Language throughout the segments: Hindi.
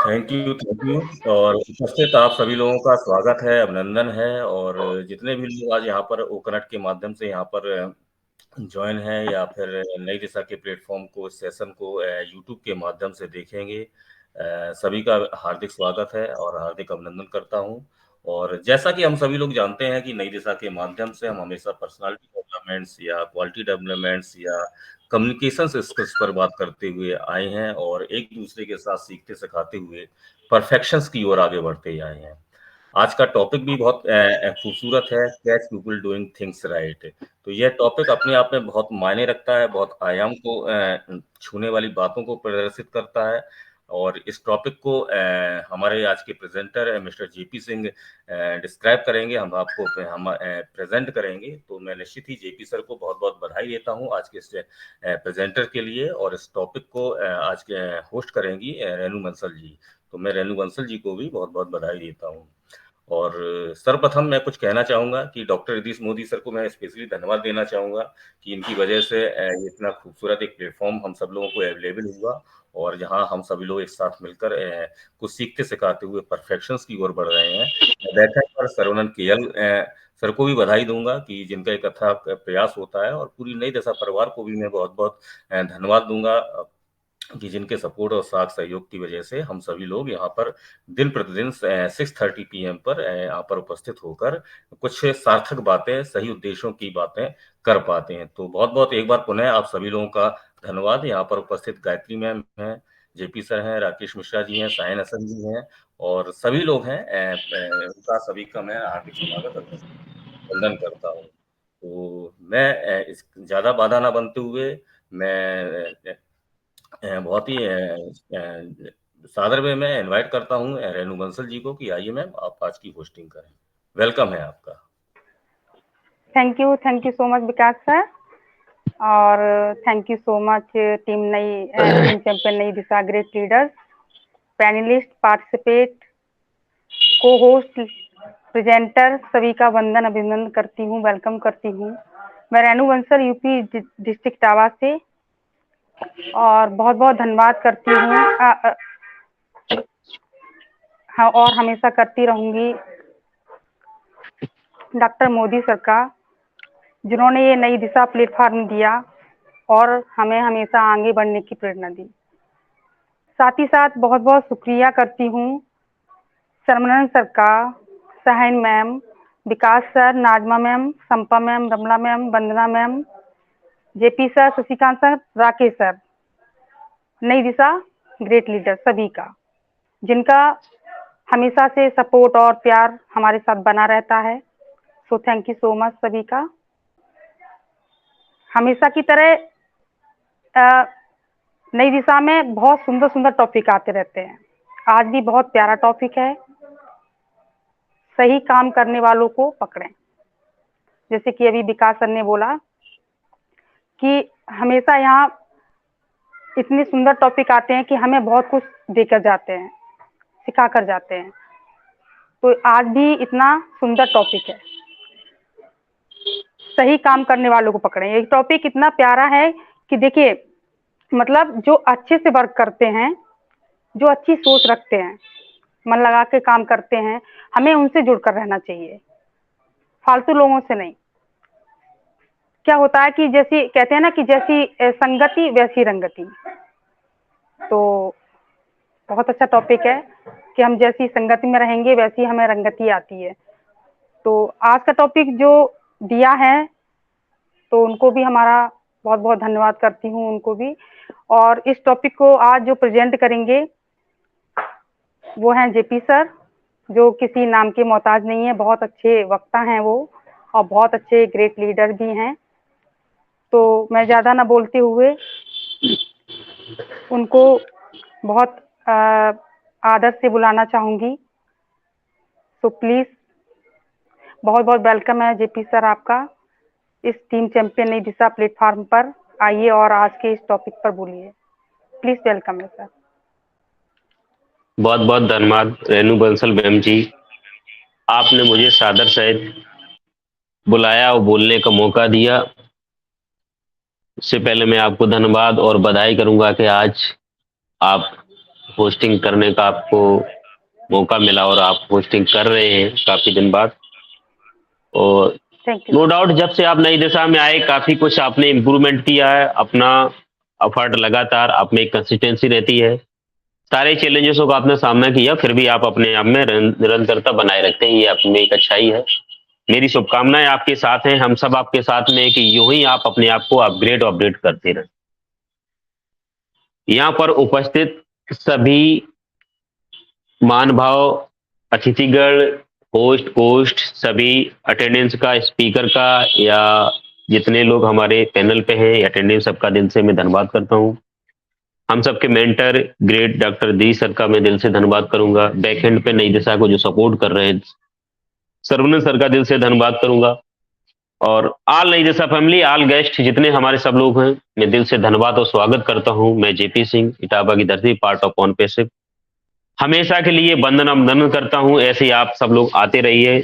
Thank you. और उपस्थित आप सभी लोगों का स्वागत है, अभिनंदन है। और जितने भी लोग आज यहाँ पर ओकनट के माध्यम से यहाँ पर ज्वाइन है या फिर नई दिशा के प्लेटफॉर्म को, इस सेशन को यूट्यूब के माध्यम से देखेंगे, सभी का हार्दिक स्वागत है और हार्दिक अभिनंदन करता हूँ। और जैसा कि हम सभी लोग जानते हैं कि नई दिशा के माध्यम से हम हमेशा पर्सनालिटी डेवलपमेंट्स या क्वालिटी डेवलपमेंट्स या कम्युनिकेशन स्किल्स पर बात करते हुए आए हैं और एक दूसरे के साथ सीखते सिखाते हुए परफेक्शंस की ओर आगे बढ़ते ही आए हैं। आज का टॉपिक भी बहुत खूबसूरत है, catch people doing things right. तो यह टॉपिक अपने आप में बहुत मायने रखता है, बहुत आयाम को छूने वाली बातों को प्रदर्शित करता है। और इस टॉपिक को हमारे आज के presenter mister JP Singh describe करेंगे, हम आपको हम प्रेजेंट करेंगे। तो मैं निश्चित ही जेपी सर को बहुत बहुत बधाई देता हूं आज के इस प्रेजेंटर के लिए। और इस टॉपिक को आज के होस्ट करेंगी रेनू बंसल जी। तो मैं रेनू बंसल जी को भी बहुत बहुत बधाई देता हूं। और सर्वप्रथम मैं कुछ कहना चाहूंगा कि डॉक्टर रिदीश मोदी सर को मैं स्पेशली धन्यवाद देना चाहूंगा कि इनकी वजह से ये इतना खूबसूरत एक प्लेटफॉर्म हम सब लोगों को अवेलेबल हुआ और जहां हम सभी लोग एक साथ मिलकर कुछ सीखते सिखाते हुए परफेक्शंस की ओर बढ़ रहे हैं। बैठक पर सरवनन केएल सर को भी बधाई दूंगा कि जिनका एक अथक प्रयास होता है। और पूरी नई दशा परिवार को भी मैं बहुत बहुत धन्यवाद दूंगा कि जिनके सपोर्ट और साथ सहयोग की वजह से हम सभी लोग यहाँ पर दिन प्रतिदिन 6:30 PM पर यहाँ पर उपस्थित होकर कुछ सार्थक बातें, सही उद्देश्यों की बातें कर पाते हैं। तो बहुत बहुत एक बार पुनः आप सभी लोगों का धन्यवाद। यहाँ पर उपस्थित गायत्री मैम हैं, जेपी सर हैं, राकेश मिश्रा जी हैं, सायन हसन जी हैं और सभी लोग हैं। उनका सभी का मैं हार्दिक स्वागत अभिनंदन करता हूँ। तो मैं इस ज्यादा बाधा ना बनते हुए मैं बहुत ही सादर में मैं इनवाइट करता हूँ रेनू बंसल जी को कि आइए मैम आप आज की होस्टिंग करें। वेलकम है आपका। Thank you so much Vikas sir. और thank you so much team champion Nai Disha great leaders, panelist, participate, cohost, presenter, सभी का वंदन अभिनंदन करती हूँ, वेलकम करती हूँ। मैं Renu Bansal UP district tower से और बहुत बहुत धन्यवाद करती हूँ हाँ, और हमेशा करती रहूंगी डॉक्टर मोदी सर का, जिन्होंने ये नई दिशा प्लेटफॉर्म दिया और हमें हमेशा आगे बढ़ने की प्रेरणा दी। साथ ही साथ बहुत बहुत शुक्रिया करती हूँ सरमनन सर का, सहन ma'am, Vikas sir, Najma ma'am, Sampa ma'am, Ramla ma'am, Vandana ma'am, JP sir, Shashikant sir, Rakesh sir, Nai Disha great leader सभी का, जिनका हमेशा से सपोर्ट और प्यार हमारे साथ बना रहता है। सो थैंक यू सो मच सभी का। हमेशा की तरह नई दिशा में बहुत सुंदर सुंदर टॉपिक आते रहते हैं। आज भी बहुत प्यारा टॉपिक है, सही काम करने वालों को पकड़ें। जैसे कि अभी विकास सर ने बोला कि हमेशा यहाँ इतने सुंदर टॉपिक आते हैं कि हमें बहुत कुछ देकर जाते हैं, सिखा कर जाते हैं। तो आज भी इतना सुंदर टॉपिक है, सही काम करने वालों को पकड़ें। ये टॉपिक इतना प्यारा है कि देखिए, मतलब जो अच्छे से वर्क करते हैं, जो अच्छी सोच रखते हैं, मन लगा के काम करते हैं, हमें उनसे जुड़कर रहना चाहिए, फालतू लोगों से नहीं। क्या होता है कि जैसी कहते हैं ना कि जैसी संगति वैसी रंगति। तो बहुत अच्छा टॉपिक है कि हम जैसी संगति में रहेंगे वैसी हमें रंगति आती है। तो आज का टॉपिक जो दिया है तो उनको भी हमारा बहुत बहुत धन्यवाद करती हूँ, उनको भी। और इस टॉपिक को आज जो प्रेजेंट करेंगे वो हैं जेपी सर, जो किसी नाम के मोहताज नहीं है, बहुत अच्छे वक्ता हैं वो और बहुत अच्छे ग्रेट लीडर भी हैं। तो मैं ज़्यादा ना बोलते हुए उनको बहुत आदर से बुलाना चाहूँगी। तो प्लीज़ बहुत बहुत वेलकम है जेपी सर आपका इस टीम चैंपियन नई दिशा प्लेटफॉर्म पर। आइए और आज के इस टॉपिक पर बोलिए, प्लीज़ वेलकम है सर। बहुत बहुत धन्यवाद रेनू बंसल मैम जी, आपने मुझे सादर सहित बुलाया और बोलने का मौका दिया। इससे पहले मैं आपको धन्यवाद और बधाई करूंगा कि आज आप होस्टिंग करने का आपको मौका मिला और आप होस्टिंग कर रहे हैं काफी दिन बाद। और thank you know sir. Doubt जब से आप नई दिशा में आए काफी कुछ आपने इम्प्रूवमेंट किया है, अपना एफर्ट लगातार आप में एक कंसिस्टेंसी रहती है, सारे चैलेंजेसों का आपने सामना किया, फिर भी आप अपने आप में निरंतरता बनाए रखते हैं, ये आप में एक अच्छाई है। मेरी शुभकामनाएं आपके साथ हैं, हम सब आपके साथ में कि यूं ही आप अपने आप को अपडेट करते रहें। यहाँ पर उपस्थित सभी महानुभाव, अतिथिगण, होस्ट पोस्ट, सभी अटेंडेंस का, स्पीकर का या जितने लोग हमारे पैनल पे हैं अटेंडेंस, सबका दिल से मैं धन्यवाद करता हूँ। हम सबके मेंटर ग्रेट डॉक्टर दी सर का मैं दिल से धन्यवाद करूंगा। बैकएंड पे नई दिशा को जो सपोर्ट कर रहे हैं सर्वनंद सर का दिल से धन्यवाद करूंगा। और आल नई दिशा फैमिली, आल गेस्ट जितने हमारे सब लोग हैं, मैं दिल से धन्यवाद और स्वागत करता हूं। मैं जेपी सिंह, इटावा की धरती, पार्ट ऑफ ऑन पैसिव, हमेशा के लिए वंदन करता हूं। ऐसे आप सब लोग आते रहिए,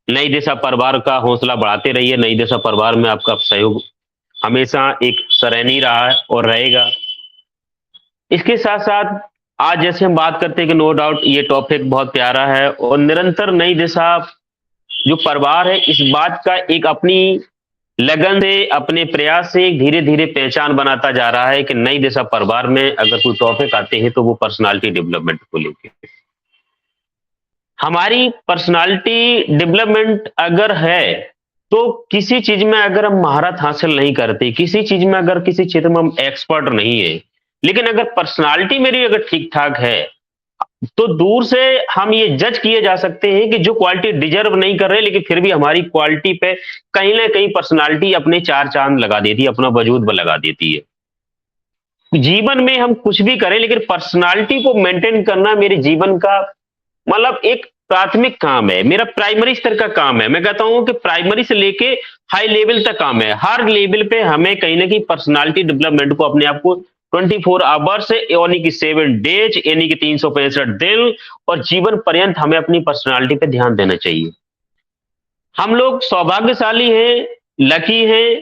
नई दिशा परिवार का हौसला बढ़ाते रहिए। नई दिशा परिवार में आपका सहयोग हमेशा एक सराहनीय रहा है और रहेगा। इसके साथ साथ आज जैसे हम बात करते हैं कि नो डाउट ये टॉपिक बहुत प्यारा है और निरंतर नई दिशा जो परिवार है इस बात का एक अपनी लगन से, अपने प्रयास से धीरे धीरे पहचान बनाता जा रहा है कि नई दिशा परिवार में अगर कोई टॉपिक आते हैं तो वो पर्सनालिटी डेवलपमेंट को लेकर। हमारी पर्सनालिटी डेवलपमेंट अगर है तो किसी चीज में अगर हम महारत हासिल नहीं करते, किसी चीज में अगर किसी क्षेत्र में हम एक्सपर्ट नहीं है, लेकिन अगर पर्सनालिटी मेरी अगर ठीक ठाक है तो दूर से हम ये जज किए जा सकते हैं कि जो क्वालिटी डिजर्व नहीं कर रहे लेकिन फिर भी हमारी क्वालिटी पे कहीं ना कहीं पर्सनालिटी अपने चार चांद लगा देती है, अपना वजूद लगा देती है। जीवन में हम कुछ भी करें लेकिन पर्सनालिटी को मेंटेन करना मेरे जीवन का मतलब एक प्राथमिक काम है, मेरा प्राइमरी स्तर का काम है। मैं कहता हूं कि प्राइमरी से लेके हाई लेवल तक काम है। हर लेवल पे हमें कहीं ना कहीं पर्सनालिटी डेवलपमेंट को अपने आप को 24 आवर्स यानी कि 7 डेज यानी कि 365 दिन और जीवन पर्यंत हमें अपनी पर्सनालिटी पे ध्यान देना चाहिए। हम लोग सौभाग्यशाली हैं, लकी हैं,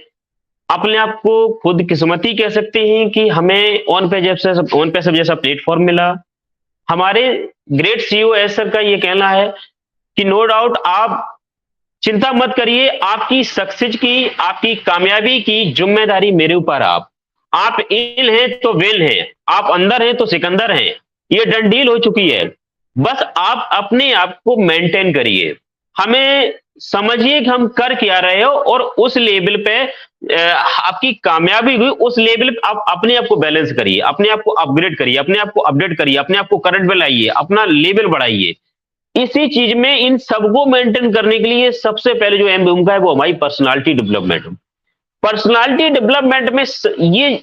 अपने आप को खुद किस्मती कह सकते हैं कि हमें ऑन पैसिव जैसा प्लेटफॉर्म मिला। हमारे ग्रेट सीईओ एस सर का ये कहना है कि नो डाउट आप चिंता मत करिए, आपकी सक्सेस की, आपकी कामयाबी की जिम्मेदारी मेरे ऊपर। आप इल हैं तो वेल हैं, आप अंदर हैं तो सिकंदर हैं, ये डन डील हो चुकी है। बस आप अपने आप को मेंटेन करिए, हमें समझिए कि हम कर क्या रहे हो और उस लेवल पे आपकी कामयाबी हुई, उस लेवल पे आप अपने आप को बैलेंस करिए, अपने आप को अपग्रेड करिए, अपने आप को अपडेट करिए, अपने आप को करंट पे लाइए, अपना लेवल बढ़ाइए। इसी चीज में इन सबको मेंटेन करने के लिए सबसे पहले जो अहम भूमिका है वो हमारी पर्सनालिटी डेवलपमेंट। पर्सनालिटी डेवलपमेंट में ये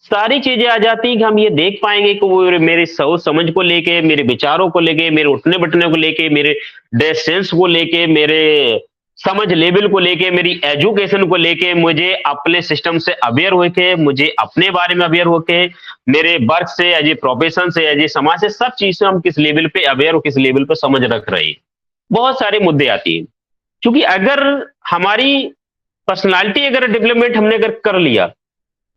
सारी चीजें आ जाती हैं कि हम ये देख पाएंगे कि वो मेरे सोच समझ को लेके, मेरे विचारों को लेके, मेरे उठने बैठने को लेके, मेरे ड्रेस सेंस को लेके, मेरे समझ लेवल को लेके, मेरी एजुकेशन को लेके, मुझे अपने सिस्टम से अवेयर होके, मुझे अपने बारे में अवेयर होके, मेरे वर्क से, एज ए प्रोफेशन से, एज ए समाज से, सब चीज से हम किस लेवल पे अवेयर और किस लेवल पे समझ रख रहे हैं। बहुत सारे मुद्दे आती हैं क्योंकि अगर हमारी पर्सनालिटी अगर डेवलपमेंट हमने अगर कर लिया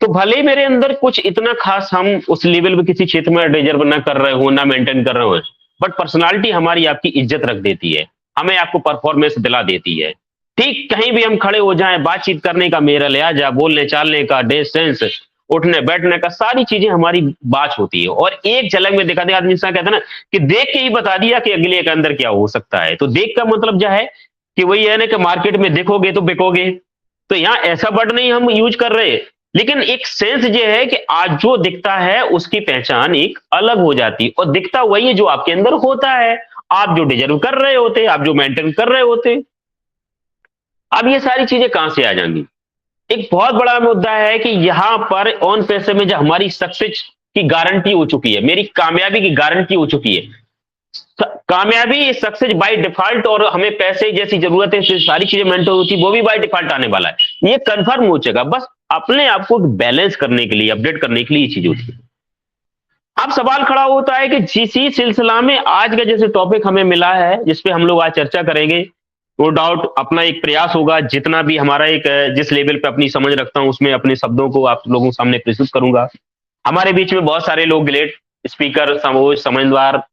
तो भले ही मेरे अंदर कुछ इतना खास हम उस लेवल पे किसी क्षेत्र में डिजर्व ना कर रहे हो, ना मेंटेन कर रहे हो, बट पर्सनालिटी हमारी आपकी इज्जत रख देती है, हमें आपको परफॉर्मेंस दिला देती है। ठीक कहीं भी हम खड़े हो जाएं, बातचीत करने का मेरा लिहाजा, बोलने चालने का, ड्रेस सेंस, उठने बैठने का, सारी चीजें हमारी बात होती है। और एक झलक में दिखा दिया, आदमी कहता है ना कि देख के ही बता दिया कि अगले के अंदर क्या हो सकता है। तो देख का मतलब क्या है कि वही है ना कि मार्केट में देखोगे तो बिकोगे। तो यहाँ ऐसा वर्ड नहीं हम यूज कर रहे, लेकिन एक सेंस ये है कि आज जो दिखता है उसकी पहचान एक अलग हो जाती है और दिखता वही है जो आपके अंदर होता है, आप जो डिजर्व कर रहे होते, आप जो मेंटेन कर रहे होते। अब ये सारी चीजें कहां से आ जाएंगी? एक बहुत बड़ा मुद्दा है कि यहां पर ऑन पैसे में जो हमारी सक्सेस की गारंटी हो चुकी है, मेरी कामयाबी की गारंटी हो चुकी है। कामयाबी सक्सेस बाय डिफॉल्ट और हमें पैसे जैसी जरूरत है सारी चीजें मेंटेन होती, वो भी बाय डिफॉल्ट आने वाला है, ये कंफर्म हो चुका। बस अपने आप को बैलेंस करने के लिए, अपडेट करने के लिए ये चीज होती है। अब सवाल खड़ा होता है कि इसी सिलसिला में आज का जैसे टॉपिक हमें मिला है जिसपे हम लोग आज चर्चा करेंगे, नो डाउट अपना एक प्रयास होगा, जितना भी हमारा एक जिस लेवल पे अपनी समझ रखता हूं उसमें अपने शब्दों को आप लोगों के सामने प्रस्तुत करूंगा। हमारे बीच में बहुत सारे लोग ग्रेट स्पीकर समझदार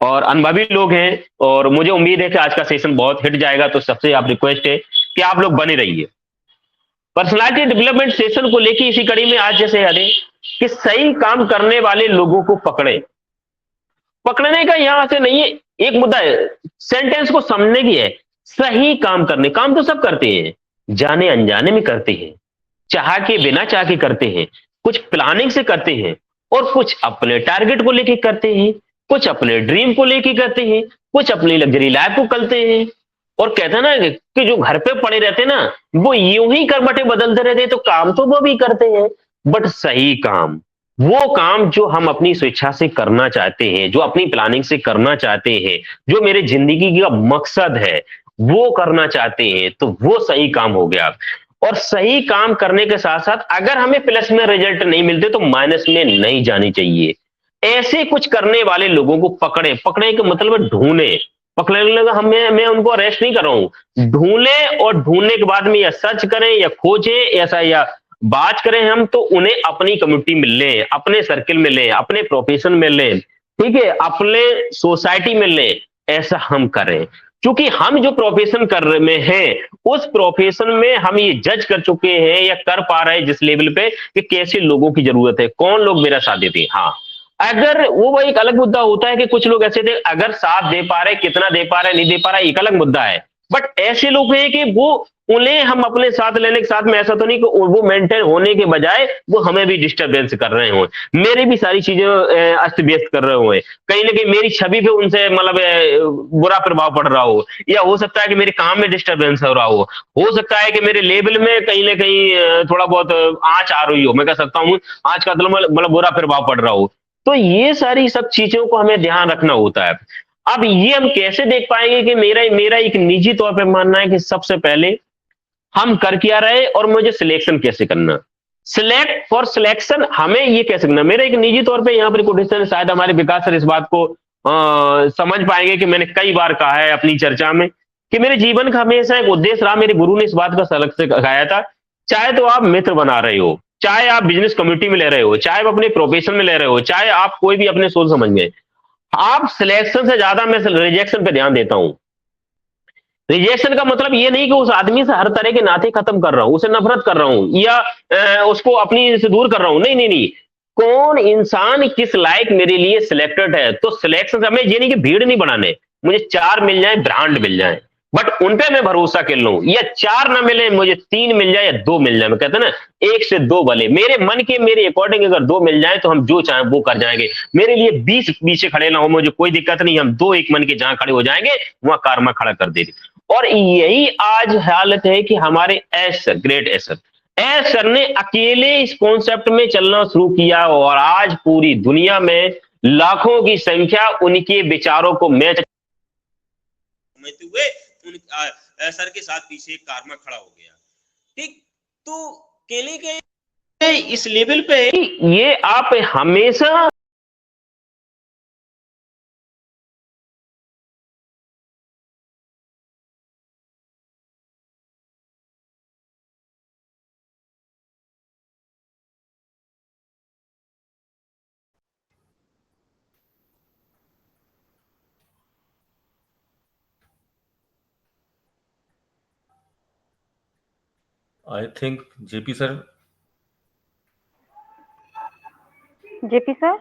और अनुभवी लोग हैं, और मुझे उम्मीद है कि आज का सेशन बहुत हिट जाएगा। तो सबसे आप रिक्वेस्ट है कि आप लोग बने रहिए। पर्सनालिटी डेवलपमेंट सेशन को लेके इसी कड़ी में आज जैसे यादें कि सही काम करने वाले लोगों को पकड़े। पकड़ने का यहां से नहीं है, एक मुद्दा है, सेंटेंस को समझने की है। सही काम करने, काम तो सब करते हैं, जाने अनजाने में करते हैं, चाह के बिना चाह के करते हैं, कुछ प्लानिंग से करते हैं, और कुछ अपने टारगेट को लेके करते हैं, कुछ अपने ड्रीम को लेके करते हैं, कुछ अपनी लग्जरी लाइफ को करते हैं। और कहते हैं ना कि जो घर पे पड़े रहते हैं ना, वो यूं ही करवटें बदलते रहते हैं, तो काम तो वो भी करते हैं, बट सही काम, वो काम जो हम अपनी स्वेच्छा से करना चाहते हैं, जो अपनी प्लानिंग से करना चाहते हैं, जो मेरे जिंदगी का मकसद है, वो करना चाहते हैं, तो वो सही काम हो गया। और सही काम करने के साथ साथ अगर हमें प्लस में रिजल्ट नहीं मिलते तो माइनस में नहीं जानी चाहिए। ऐसे कुछ करने वाले लोगों को पकड़े, पकड़ने का मतलब है ढूंढे। पकड़ने लगा हमें, मैं उनको अरेस्ट नहीं कर रहा हूं, ढूंढे, और ढूंढने के बाद में या सर्च करें या खोजें ऐसा, या बात करें हम, तो उन्हें अपनी कम्युनिटी में लें, अपने सर्किल में लें, अपने प्रोफेशन में लें, ठीक है, अपने सोसाइटी में लें, ऐसा हम करें। क्योंकि हम जो प्रोफेशन कर रहे में हैं, उस प्रोफेशन में हम ये जज कर चुके हैं या कर पा रहे हैं जिस लेवल पे कि कैसे लोगों की जरूरत है, कौन लोग मेरा साथ देते हैं। हाँ, अगर वो एक अलग मुद्दा होता है कि कुछ लोग ऐसे थे, अगर साथ दे पा रहे, कितना दे पा रहे, नहीं दे पा रहा, एक अलग मुद्दा है। बट ऐसे लोग हैं कि वो, उन्हें हम अपने साथ लेने के साथ में ऐसा तो नहीं कि वो मेंटेन होने के बजाय वो हमें भी डिस्टरबेंस कर रहे हो, मेरी भी सारी चीजें अस्त व्यस्त कर रहे हो, कहीं ना कहीं मेरी छवि पे उनसे मतलब बुरा प्रभाव पड़ रहा हो, या हो सकता है कि मेरे काम में डिस्टरबेंस हो रहा हो सकता है कि मेरे लेवल में कहीं ना कहीं थोड़ा बहुत आंच आ रही हो, मैं कह सकता हूँ आंच का मतलब बुरा प्रभाव पड़ रहा हो। तो ये सारी सब चीजों को हमें ध्यान रखना होता है। अब ये हम कैसे देख पाएंगे कि मेरा मेरा एक निजी तौर पे मानना है कि सबसे पहले हम कर क्या रहे और मुझे सिलेक्शन कैसे करना। सिलेक्ट फॉर सिलेक्शन हमें ये कैसे करना, मेरा एक निजी तौर पे यहाँ पर क्वेश्चन, शायद हमारे विकास सर इस बात को समझ पाएंगे कि मैंने कई बार कहा है अपनी चर्चा में कि मेरे जीवन का हमेशा एक उद्देश्य रहा, मेरे गुरु ने इस बात का सलग से कहा था, चाहे तो आप मित्र बना रहे हो, चाहे आप बिजनेस कम्युनिटी में ले रहे हो, चाहे आप अपने प्रोफेशन में ले रहे हो, चाहे आप कोई भी अपने सोच समझ में, आप सिलेक्शन से ज्यादा मैं रिजेक्शन पे ध्यान देता हूं। रिजेक्शन का मतलब ये नहीं कि उस आदमी से हर तरह के नाते खत्म कर रहा हूं, उसे नफरत कर रहा हूं, या उसको अपनी से दूर कर रहा हूं, नहीं नहीं नहीं, कौन इंसान किस लायक मेरे लिए सिलेक्टेड है। तो सिलेक्शन हमें ये नहीं कि भीड़ नहीं बनाने, मुझे 4 मिल जाए, ब्रांड मिल जाए, बट उन पे मैं भरोसा कर लूं, या 4 ना मिले, मुझे 3 मिल जाए या 2 मिल जाए, मैं कहते हैं ना 1 से 2 भले, मेरे मन के मेरे अकॉर्डिंग अगर 2 मिल जाए तो हम जो चाहें वो कर जाएंगे। मेरे लिए 20 पीछे खड़े ना हो, मुझे कोई दिक्कत नहीं, हम 2 एक मन के जहां खड़े हो जाएंगे वहां कारमा खड़ा कर देंगे। और यही आज हालत है कि हमारे S sir, great S sir, S sir ने अकेले इस कॉन्सेप्ट में चलना शुरू किया, और आज पूरी दुनिया में लाखों की संख्या उनके विचारों को मैच समझते हुए उन सर के साथ पीछे कारमा खड़ा हो गया। ठीक, तो केले के इस लेवल पे ये आप हमेशा I think JP sir. JP sir,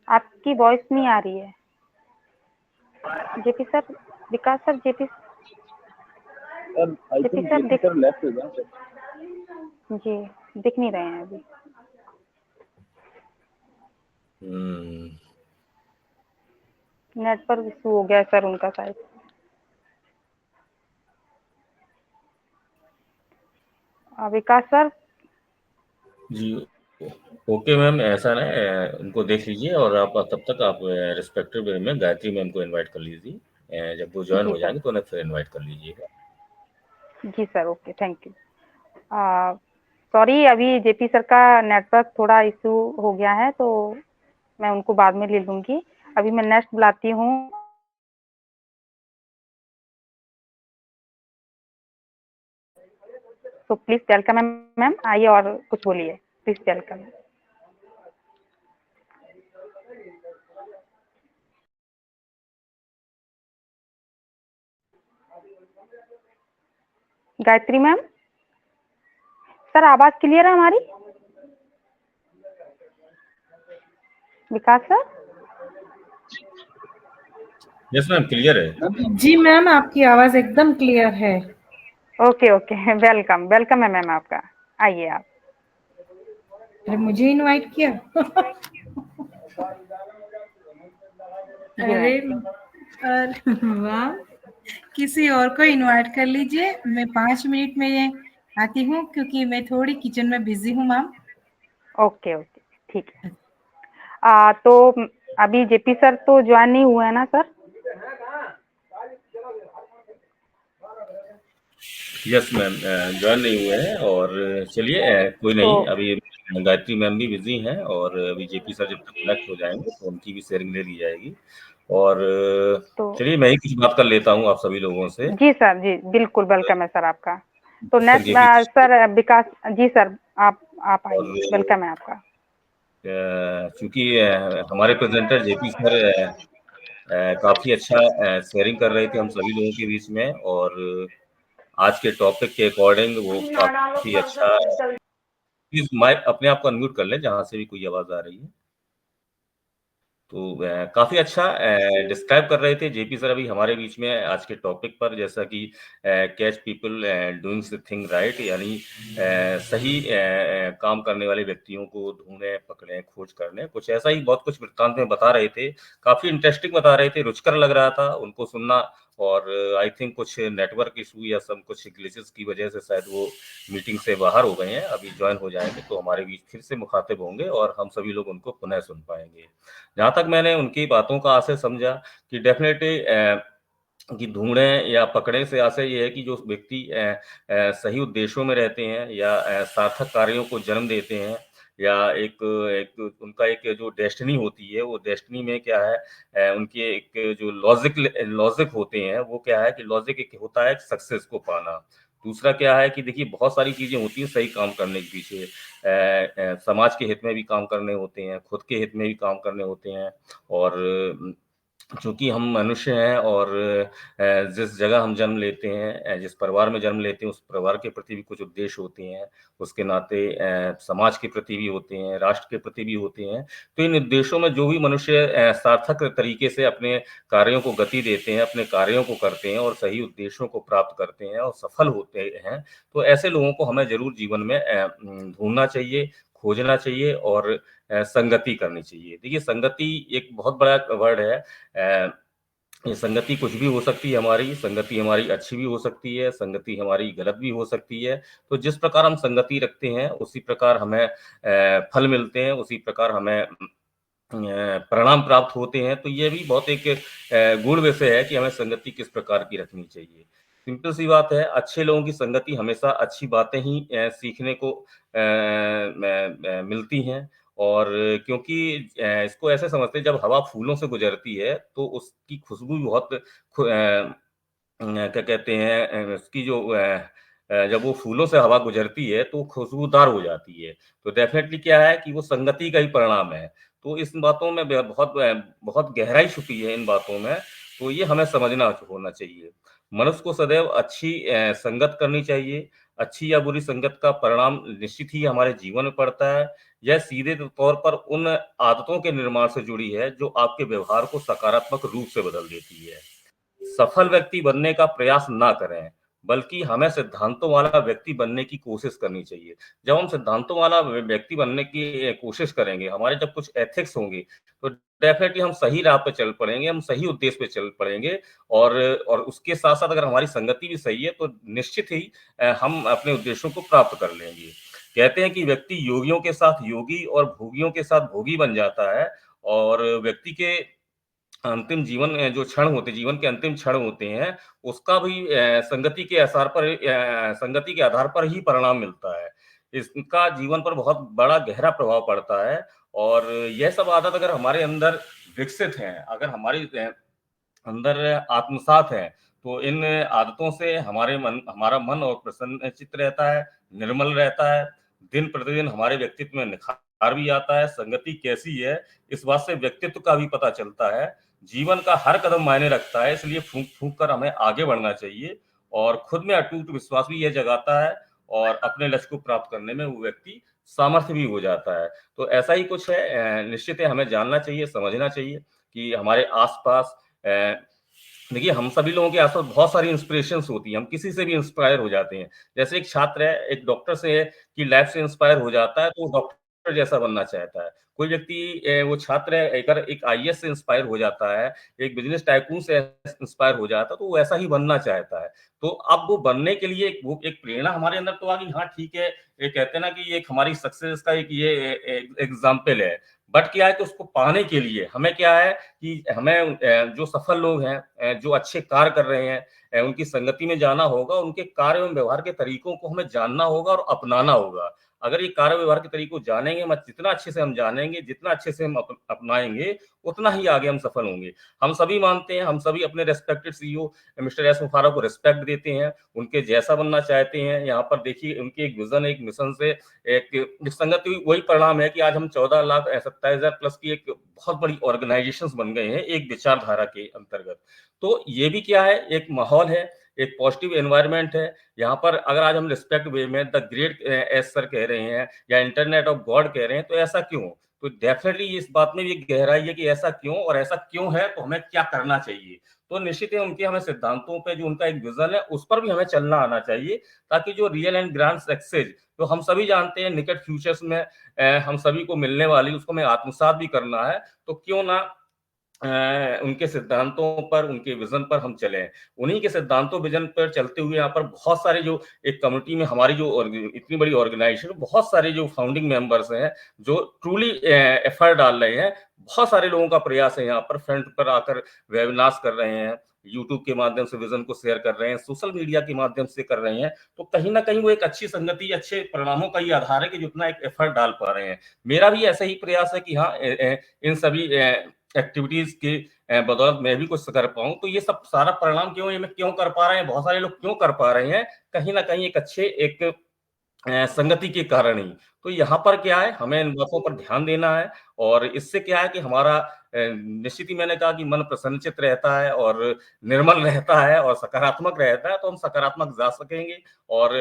आपकी वॉइस नहीं आ रही है। JP sir, Vikas sir, JP sir दिख, लेफ्ट हो गया जी दिख नहीं रहे हैं अभी। नेट पर इशू हो गया सर उनका शायद। विकास सर। जी ओके मैम, ऐसा ना उनको देख लीजिए, और आप तब तक आप रिस्पेक्टिव वे में गायत्री मैम को इनवाइट कर लीजिए, जब वो ज्वाइन जी हो सर, जाएंगे तो उन्हें फिर इनवाइट कर लीजिएगा। जी sir, okay, thank you. Sorry, अभी जेपी सर का नेटवर्क थोड़ा इशू हो गया है, तो मैं उनको बाद में ले लूंगी। अभी मैं नेक्स्ट बुलाती हूँ। तो प्लीज वेलकम मैम, आइए और कुछ बोलिए, please welcome. Gayatri ma'am, sir आवाज क्लियर है हमारी? विकास सर? यस मैम, क्लियर है। जी मैम, आपकी आवाज एकदम क्लियर है। ओके ओके, वेलकम वेलकम है मैम आपका, आइए आप। अरे मुझे इनवाइट किया। जी अरे मैम। वाह, किसी और को इनवाइट कर लीजिए, मैं 5 मिनट में आती हूँ क्योंकि मैं थोड़ी किचन में बिजी हूँ मैम। ओके ओके, ठीक है। तो अभी जेपी सर तो ज्वाइन नहीं हुए हैं ना सर? यस मैम, ज्वाइन नहीं हुए हैं। और चलिए, कोई नहीं, अभी गायत्री मैम भी बिजी हैं और अभी जेपी सर जब तक कनेक्ट हो जाएंगे तो उनकी भी शेयरिंग ले ली जाएगी। और तो चलिए, मैं ही कुछ बात कर लेता हूँ आप सभी लोगों से। जी सर, जी बिल्कुल वेलकम है सर आपका। तो सर नेक्स्ट ये भी सर विकास जी सर, आप आइए, और वेलकम है आपका। चूंकि हमारे प्रेजेंटर जेपी सर काफी अच्छा शेयरिंग कर रहे थे हम सभी लोगों के बीच में, और आज के टॉपिक के अकॉर्डिंग वो काफी अच्छा। प्लीज माइक अपने आप को अनम्यूट कर लें जहां से भी कोई आवाज आ रही है। तो काफी अच्छा डिस्क्राइब कर रहे थे जेपी सर अभी हमारे बीच में आज के टॉपिक पर, जैसा कि catch people doing the thing right, यानी सही काम करने वाले व्यक्तियों को ढूंढें, पकड़ें, खोज करने, कुछ ऐसा ही बहुत कुछ वृत्तांत में बता रहे थे। काफी इंटरेस्टिंग बता रहे थे, रुचकर लग रहा था उनको सुनना। और आई थिंक कुछ नेटवर्क इशू या सब कुछ ग्लिचेस की वजह से शायद वो मीटिंग से बाहर हो गए हैं। अभी ज्वाइन हो जाएंगे तो हमारे बीच फिर से मुखातिब होंगे और हम सभी लोग उनको पुनः सुन पाएंगे। जहाँ तक मैंने उनकी बातों का आशय समझा कि डेफिनेटली कि ढूंढें या पकड़ें से आशय ये है कि जो व्यक्ति सही उद्देश्यों में रहते हैं या सार्थक कार्यों को जन्म देते हैं, या एक एक उनका एक जो डेस्टिनी होती है, वो डेस्टिनी में क्या है, उनके एक जो लॉजिक होते हैं, वो क्या है कि लॉजिक एक होता है सक्सेस को पाना। दूसरा क्या है कि देखिए बहुत सारी चीजें होती हैं सही काम करने के पीछे, समाज के हित में भी काम करने होते हैं, खुद के हित में भी काम करने होते हैं। और चूंकि हम मनुष्य हैं और जिस जगह हम जन्म लेते हैं, जिस परिवार में जन्म लेते हैं, उस परिवार के प्रति भी कुछ उद्देश्य होते हैं, उसके नाते समाज के प्रति भी होते हैं, राष्ट्र के प्रति भी होते हैं। तो इन उद्देश्यों में जो भी मनुष्य सार्थक तरीके से अपने कार्यों को गति देते हैं, अपने कार्यों को करते हैं और सही उद्देश्यों को प्राप्त करते हैं और सफल होते हैं, तो ऐसे लोगों को हमें जरूर जीवन में ढूंढना चाहिए, खोजना चाहिए और संगति करनी चाहिए। देखिए, संगति एक बहुत बड़ा वर्ड है। ये संगति कुछ भी हो सकती है हमारी, संगति हमारी अच्छी भी हो सकती है, संगति हमारी गलत भी हो सकती है। तो जिस प्रकार हम संगति रखते हैं उसी प्रकार हमें फल मिलते हैं, उसी प्रकार हमें परिणाम प्राप्त होते हैं। तो ये भी बहुत एक गुण विषय है कि हमें संगति किस प्रकार की रखनी चाहिए। सिंपल सी बात है, अच्छे लोगों की संगति हमेशा अच्छी बातें ही सीखने को मिलती हैं। और क्योंकि इसको ऐसे समझते हैं, जब हवा फूलों से गुजरती है तो उसकी खुशबू भी बहुत क्या कहते हैं, उसकी जो जब वो फूलों से हवा गुजरती है तो खुशबूदार हो जाती है। तो डेफिनेटली क्या है कि वो संगति का ही परिणाम है। तो इस बातों में बहुत बहुत गहराई छुपी है इन बातों में। तो ये हमें समझना होना चाहिए। मनुष्य को सदैव अच्छी संगत करनी चाहिए। अच्छी या बुरी संगत का परिणाम निश्चित ही हमारे जीवन में पड़ता है। यह सीधे तौर पर उन आदतों के निर्माण से जुड़ी है जो आपके व्यवहार को सकारात्मक रूप से बदल देती है। सफल व्यक्ति बनने का प्रयास ना करें, बल्कि हमें सिद्धांतों वाला व्यक्ति बनने की कोशिश करनी चाहिए। जब हम सिद्धांतों वाला व्यक्ति बनने की कोशिश करेंगे, हमारे जब कुछ एथिक्स होंगे, तो डेफिनेटली हम सही राह पे चल पड़ेंगे, हम सही उद्देश्य पे चल पड़ेंगे। और उसके साथ-साथ अगर हमारी संगति भी सही है, तो निश्चित ही हम अपने उद्देश्यों को प्राप्त कर लेंगे। कहते हैं कि व्यक्ति योगियों के साथ योगी और भोगियों के साथ भोगी बन जाता है, और व्यक्ति के अंतिम जीवन जो क्षण होते जीवन के अंतिम क्षण होते हैं, उसका भी संगति के आधार पर ही परिणाम मिलता है। इसका जीवन पर बहुत बड़ा गहरा प्रभाव पड़ता है। और यह सब आदत अगर हमारे अंदर विकसित हैं, अगर हमारी अंदर आत्मसात है, तो इन आदतों से हमारा मन और प्रसन्नचित्त रहता है, निर्मल रहता है। दिन प्रतिदिन हमारे व्यक्तित्व में निखार भी आता है। संगति कैसी है, इस बात से व्यक्तित्व का भी पता चलता है। जीवन का हर कदम मायने रखता है, इसलिए फूंक फूंक कर हमें आगे बढ़ना चाहिए और खुद में अटूट विश्वास भी यह जगाता है और अपने लक्ष्य को प्राप्त करने में वो व्यक्ति सामर्थ्य भी हो जाता है। तो ऐसा ही कुछ है। निश्चित है हमें जानना चाहिए, समझना चाहिए कि हमारे आस-पास देखिए हम सभी लोगों के आस-पास बहुत सारी इंस्पिरेशंस होती हैं, हम किसी से भी इंस्पायर हो जाते हैं। जैसे एक छात्र है, एक डॉक्टर से की लाइफ से इंस्पायर हो जाता है, तो वो डॉक्टर जैसा बनना चाहता है। कोई व्यक्ति वो छात्र है अगर एक आईएएस से इंस्पायर हो जाता है, एक बिज़नेस टाइकून से इंस्पायर हो जाता है, तो वो ऐसा ही बनना चाहता है। तो अब वो बनने के लिए वो एक प्रेरणा हमारे अंदर तो आ गई, हाँ ठीक है, ये कहते हैं ना कि ये एक हमारी सक्सेस का एक ये एग्ज़ाम्पल है। बट क्या है कि उसको पाने के लिए हमें क्या है कि हमें जो सफल लोग हैं, जो अच्छे कार्य कर रहे हैं, उनकी संगति में जाना होगा, उनके कार्य एवं व्यवहार के तरीकों को हमें जानना होगा और अपनाना होगा। अगर ये कार्य व्यवहार के तरीकों को जानेंगे, जितना अच्छे से हम जानेंगे, जितना अच्छे से हम अपनाएँगे, उतना ही आगे हम सफल होंगे। हम सभी मानते हैं, हम सभी अपने रिस्पेक्टेड सीईओ मिस्टर एस मुफारा को रिस्पेक्ट देते हैं, उनके जैसा बनना चाहते हैं। यहाँ पर देखिए उनके एक विज़न, एक मिशन से एक संगति वही परिणाम है कि आज हम 14,27,000 प्लस की एक बहुत बड़ी ऑर्गेनाइजेशंस बन गए हैं, एक विचारधारा के अंतर्गत। तो ये भी क्या है, एक माहौल है, एक पॉजिटिव एनवायरनमेंट है। यहाँ पर अगर आज हम रिस्पेक्ट वे में द ग्रेट एस सर कह रहे हैं या इंटरनेट ऑफ गॉड कह रहे हैं, तो ऐसा क्यों? तो डेफिनेटली इस बात में भी गहराई है कि ऐसा क्यों, और ऐसा क्यों है तो हमें क्या करना चाहिए। तो निश्चित है उनके हमें सिद्धांतों पे जो उनका एक विजन है उस पर भी हमें चलना आना चाहिए, ताकि जो रियल एंड ग्रैंड सक्सेस तो हम सभी जानते हैं निकट फ्यूचर्स में हम सभी को मिलने वाली, उसको हमें आत्मसात भी करना है। तो क्यों ना उनके सिद्धांतों पर, उनके विजन पर हम चलें। उन्हीं के सिद्धांतों विजन पर चलते हुए यहाँ पर बहुत सारे जो एक कम्युनिटी में हमारी जो इतनी बड़ी ऑर्गेनाइजेशन, बहुत सारे जो फाउंडिंग मेंबर्स हैं जो ट्रूली एफर्ट डाल रहे हैं। बहुत सारे लोगों का प्रयास है, यहाँ पर फ्रंट पर आकर वेबिनार्स कर रहे हैं, यूट्यूब के माध्यम से विजन को शेयर कर रहे हैं, सोशल मीडिया के माध्यम से कर रहे हैं। तो कहीं ना कहीं वो एक अच्छी संगति, अच्छे परिणामों का ही आधार है कि जितना एक एफर्ट डाल पा रहे हैं। मेरा भी ऐसा ही प्रयास है कि हाँ इन सभी एक्टिविटीज के बदौलत मैं भी कुछ कर पाऊं। तो ये सब सारा परिणाम क्यों, ये मैं क्यों कर पा रहे हैं, बहुत सारे लोग क्यों कर पा रहे हैं, कहीं ना कहीं एक अच्छे एक संगति के कारण ही। तो यहाँ पर क्या है, हमें इन बातों पर ध्यान देना है, और इससे क्या है कि हमारा निश्चित ही मैंने कहा कि मन प्रसन्नचित रहता है और निर्मल रहता है और सकारात्मक रहता है। तो हम सकारात्मक जा सकेंगे, और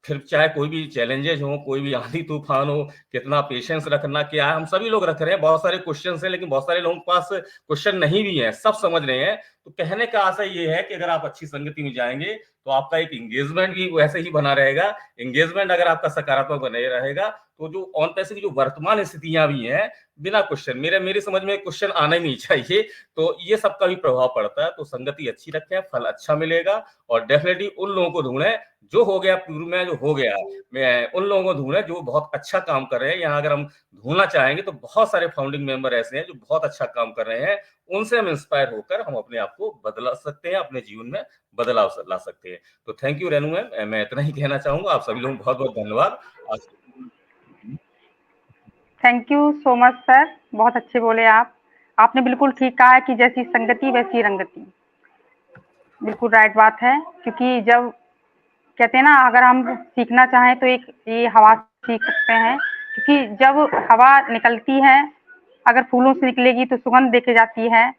फिर चाहे कोई भी चैलेंजेस हो, कोई भी आंधी तूफान हो, कितना पेशेंस रखना क्या है, हम सभी लोग रख रहे हैं। बहुत सारे क्वेश्चन हैं, लेकिन बहुत सारे लोगों के पास क्वेश्चन नहीं भी है, सब समझ रहे हैं। तो कहने का आशय ये है कि अगर आप अच्छी संगति में जाएंगे तो आपका एक एंगेजमेंट भी वैसे ही बना रहेगा। एंगेजमेंट अगर आपका सकारात्मक बने रहेगा तो जो ऑन पैसे की जो वर्तमान स्थितियां भी हैं, बिना क्वेश्चन, मेरी समझ में क्वेश्चन आना ही नहीं चाहिए। तो ये सबका भी प्रभाव पड़ता है। तो संगति अच्छी रखें, फल अच्छा मिलेगा। और डेफिनेटली उन लोगों को ढूंढें जो हो गया पूर्व में, जो हो गया, मैं उन लोगों को ढूंढें जो बहुत अच्छा काम कर रहे हैं। यहाँ अगर हम ढूंढना चाहेंगे तो बहुत सारे फाउंडिंग मेंबर ऐसे हैं जो बहुत अच्छा काम कर रहे हैं। उनसे हम इंस्पायर होकर हम अपने आप को बदला सकते हैं, अपने जीवन में बदलाव ला सकते हैं। तो थैंक यू रेनू मैम, मैं इतना ही कहना चाहूंगा। आप सभी लोगों को बहुत बहुत धन्यवाद। Thank you so much sir, बहुत अच्छे बोले आप। आपने बिल्कुल ठीक कहा है कि जैसी संगति वैसी रंगति, बिल्कुल राइट बात है। क्योंकि जब कहते हैं ना, अगर हम सीखना चाहें तो एक ये हवा सीख सकते हैं, क्योंकि जब हवा निकलती है, अगर फूलों से निकलेगी तो सुगंध देके जाती है,